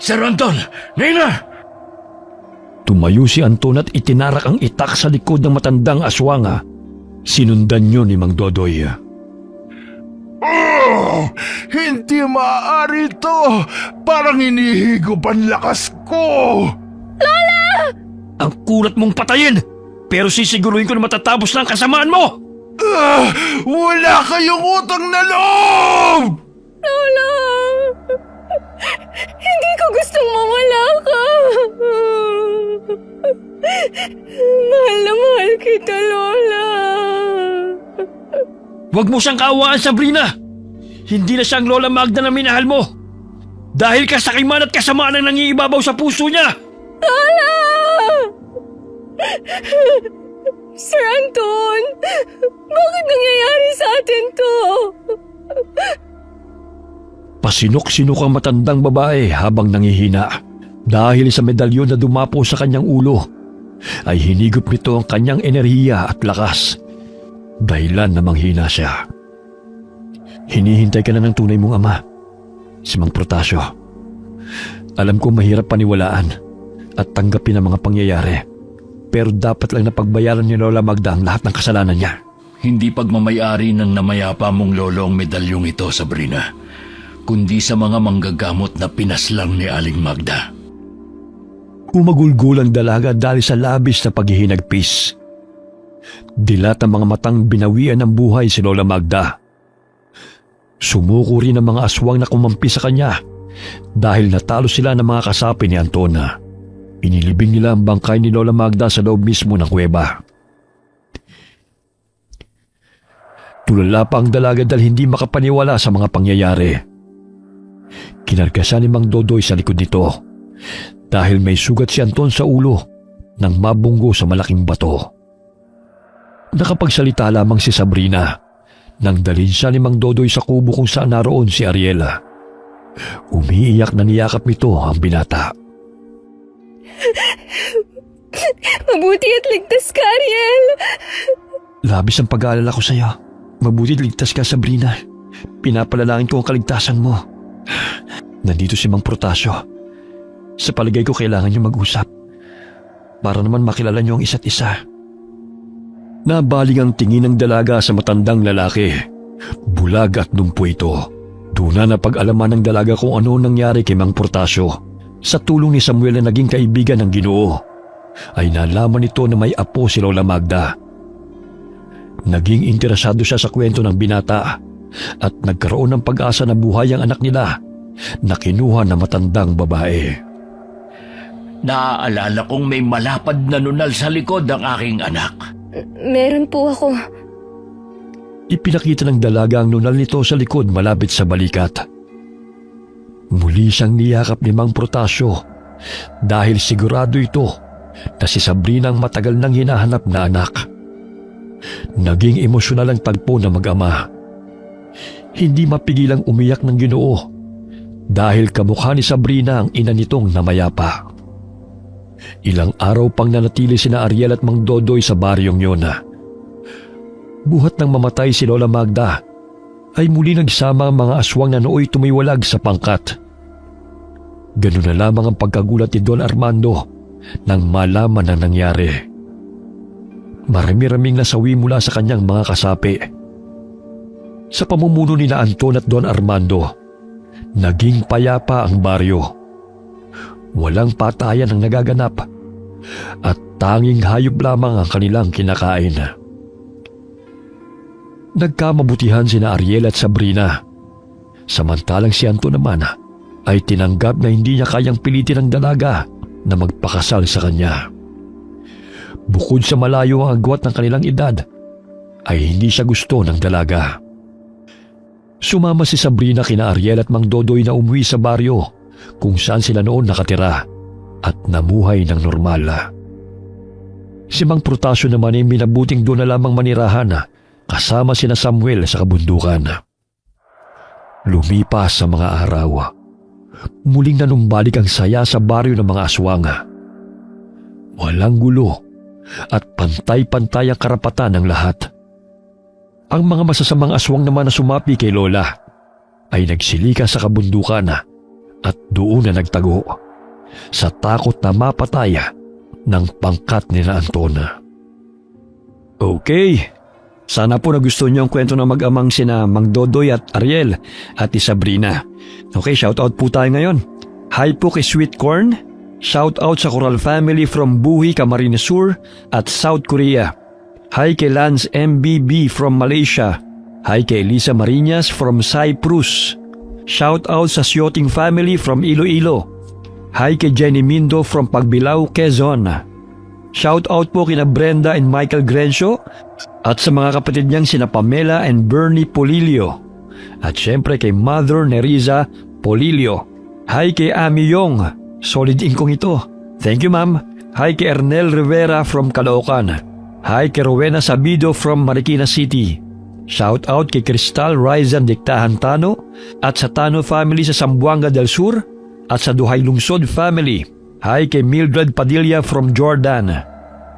Sir Anton! Nina! Tumayo si Anton at itinarak ang itak sa likod ng matandang aswang. Sinundan niyo ni Mang Dodoy. Hindi maaari to! Parang hinihigop ang lakas ko! Ang kulat mong patayin! Pero sisiguruhin ko na matatapos na ang kasamaan mo! Wala kayong utang na loob! Lola! Hindi ko gustong mawala ka. Mahal na mahal kita, Lola. Huwag mo siyang kaawaan, Sabrina! Hindi na siyang Lola Magda na minahal mo! Dahil kasakiman at kasamaan ang nangiibabaw sa puso niya! Lola! Sir Anton, bakit nangyayari sa atin to? Pasinok-sinok ang matandang babae habang nangihina. Dahil sa medalyon na dumapo sa kanyang ulo, ay hinigop nito ang kanyang enerhiya at lakas. Dahilan na manghina siya. Hinihintay ka na ng tunay mong ama, si Mang Protasio. Alam ko mahirap paniwalaan at tanggapin ang mga pangyayari. Pero dapat lang napagbayaran ni Lola Magda ang lahat ng kasalanan niya. Hindi pagmamayari ng namayapa mong lolo ang medalyong ito, Sabrina, kundi sa mga manggagamot na pinaslang ni Aling Magda. Umagulgul ang dalaga dahil sa labis na paghihinagpis. Dilat ang mga matang binawian ng buhay si Lola Magda. Sumuko rin ang mga aswang na kumampi sa kanya dahil natalo sila ng mga kasapi ni Antona. Inilibing nila ang bangkay ni Lola Magda sa loob mismo ng kuweba. Tulala pa ang dalaga dahil hindi makapaniwala sa mga pangyayari. Kinargasan ni Mang Dodoy sa likod nito dahil may sugat si Anton sa ulo nang mabunggo sa malaking bato. Nakapagsalita lamang si Sabrina nang dalhin siya ni Mang Dodoy sa kubo kung saan naroon si Ariela. Umiiyak na niyakap nito ang binata. Mabuti at ligtas ka, Ariel. Labis ang pag-aalala ko sa iyo. Mabuti ligtas ka, Sabrina. Pinapalalangin ko ang kaligtasan mo. Nandito si Mang Protasio. Sa palagay ko kailangan niyo mag-usap para naman makilala niyo ang isa't isa. Nabaling ang tingin ng dalaga sa matandang lalaki. Bulag at numpo ito. Tuna na pag-alaman ng dalaga kung ano nangyari kay Mang Protasio. Sa tulong ni Samuel na naging kaibigan ng Ginoo, ay nalaman nito na may apo si Lola Magda. Naging interesado siya sa kwento ng binata at nagkaroon ng pag-asa na buhay ang anak nila na kinuha na matandang babae. Naaalala kong may malapad na nunal sa likod ang aking anak. Meron po ako. Ipinakita ng dalaga ang nunal nito sa likod malapit sa balikat. Muli siyang niyakap ni Mang Protasio dahil sigurado ito na si Sabrina ang matagal nang hinahanap na anak. Naging emosyonal ang tagpo na mag-ama. Hindi mapigilang umiyak ng Ginoo dahil kamukha ni Sabrina ang ina nitong namayapa. Ilang araw pang nanatili sina Ariel at Mang Dodoy sa baryong yun. Buhat nang mamatay si Lola Magda, ay muli nagsama ang mga aswang na nooy tumiwalag sa pangkat. Ganun na lamang ang pagkagulat ni Don Armando nang malaman ang nangyari. Marami-raming nasawi mula sa kanyang mga kasapi. Sa pamumuno ni na Anton at Don Armando, naging payapa ang baryo. Walang patayan ang nagaganap at tanging hayop lamang ang kanilang kinakain. Nagkamabutihan sina Ariel at Sabrina, samantalang si Anton naman ay tinanggap na hindi niya kayang pilitin ang dalaga na magpakasal sa kanya. Bukod sa malayo ang agwat ng kanilang edad, ay hindi siya gusto ng dalaga. Sumama si Sabrina kina Ariel at Mang Dodoy na umuwi sa baryo kung saan sila noon nakatira at namuhay ng normal. Si Mang Protasio naman ay minabuting doon na lamang manirahan kasama sina Samuel sa kabundukan. Lumipas sa mga araw. Muling nanumbalik ang saya sa baryo ng mga aswang. Walang gulo at pantay-pantay ang karapatan ng lahat. Ang mga masasamang aswang naman na sumapi kay Lola ay nagsilika sa kabundukan at doon na nagtago sa takot na mapatay ng pangkat ni na Anton. Okay, sana po nagustuhan niyo ang kwento ng mag-amang sina Mang Dodoy at Ariel at Sabrina. Okay, shoutout po tayo ngayon. Hi po kay Sweet Corn. Shoutout sa Coral family from Buhi, Camarines Sur at South Korea. Hi kay Lance MBB from Malaysia. Hi kay Lisa Marinas from Cyprus. Shoutout sa Sioting family from Iloilo. Hi kay Jenny Mindo from Pagbilao, Quezon. Shoutout po kina Brenda and Michael Grencio at sa mga kapatid niyang sina Pamela and Bernie Polilio. At syempre kay Mother Neriza Polilio. Hi kay Ami Yong. Solid inkong ito. Thank you, ma'am. Hi kay Ernel Rivera from Caloocan. Hi kay Rowena Sabido from Marikina City. Shout out kay Cristal Rizan Dictahan Tano at sa Tano family sa Zamboanga del Sur at sa Duhay Lungsod family. Hi kay Mildred Padilla from Jordan.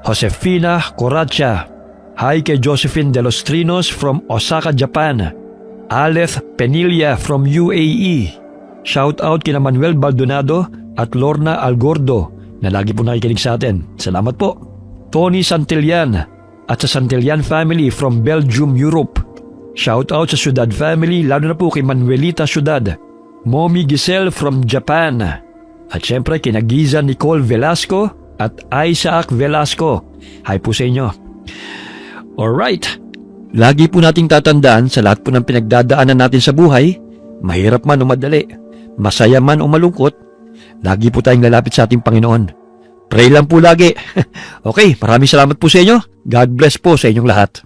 Josefina Coracha. Hi kay Josephine De Los Trinos from Osaka, Japan. Aleth Penilla from UAE. Shout out kina Manuel Baldonado at Lorna Algordo na lagi po nakikinig sa atin. Salamat po. Tony Santillan at sa Santillan family from Belgium, Europe. Shout out sa Ciudad family, lalo na po kay Manuelita Ciudad. Mommy Giselle from Japan. At syempre kina Giza Nicole Velasco at Isaac Velasco. Hi po sa inyo. Alright. Lagi po nating tatandaan sa lahat po ng pinagdadaanan natin sa buhay, mahirap man o madali, masaya man o malungkot, lagi po tayong lalapit sa ating Panginoon. Pray lang po lagi. Okay, maraming salamat po sa inyo. God bless po sa inyong lahat.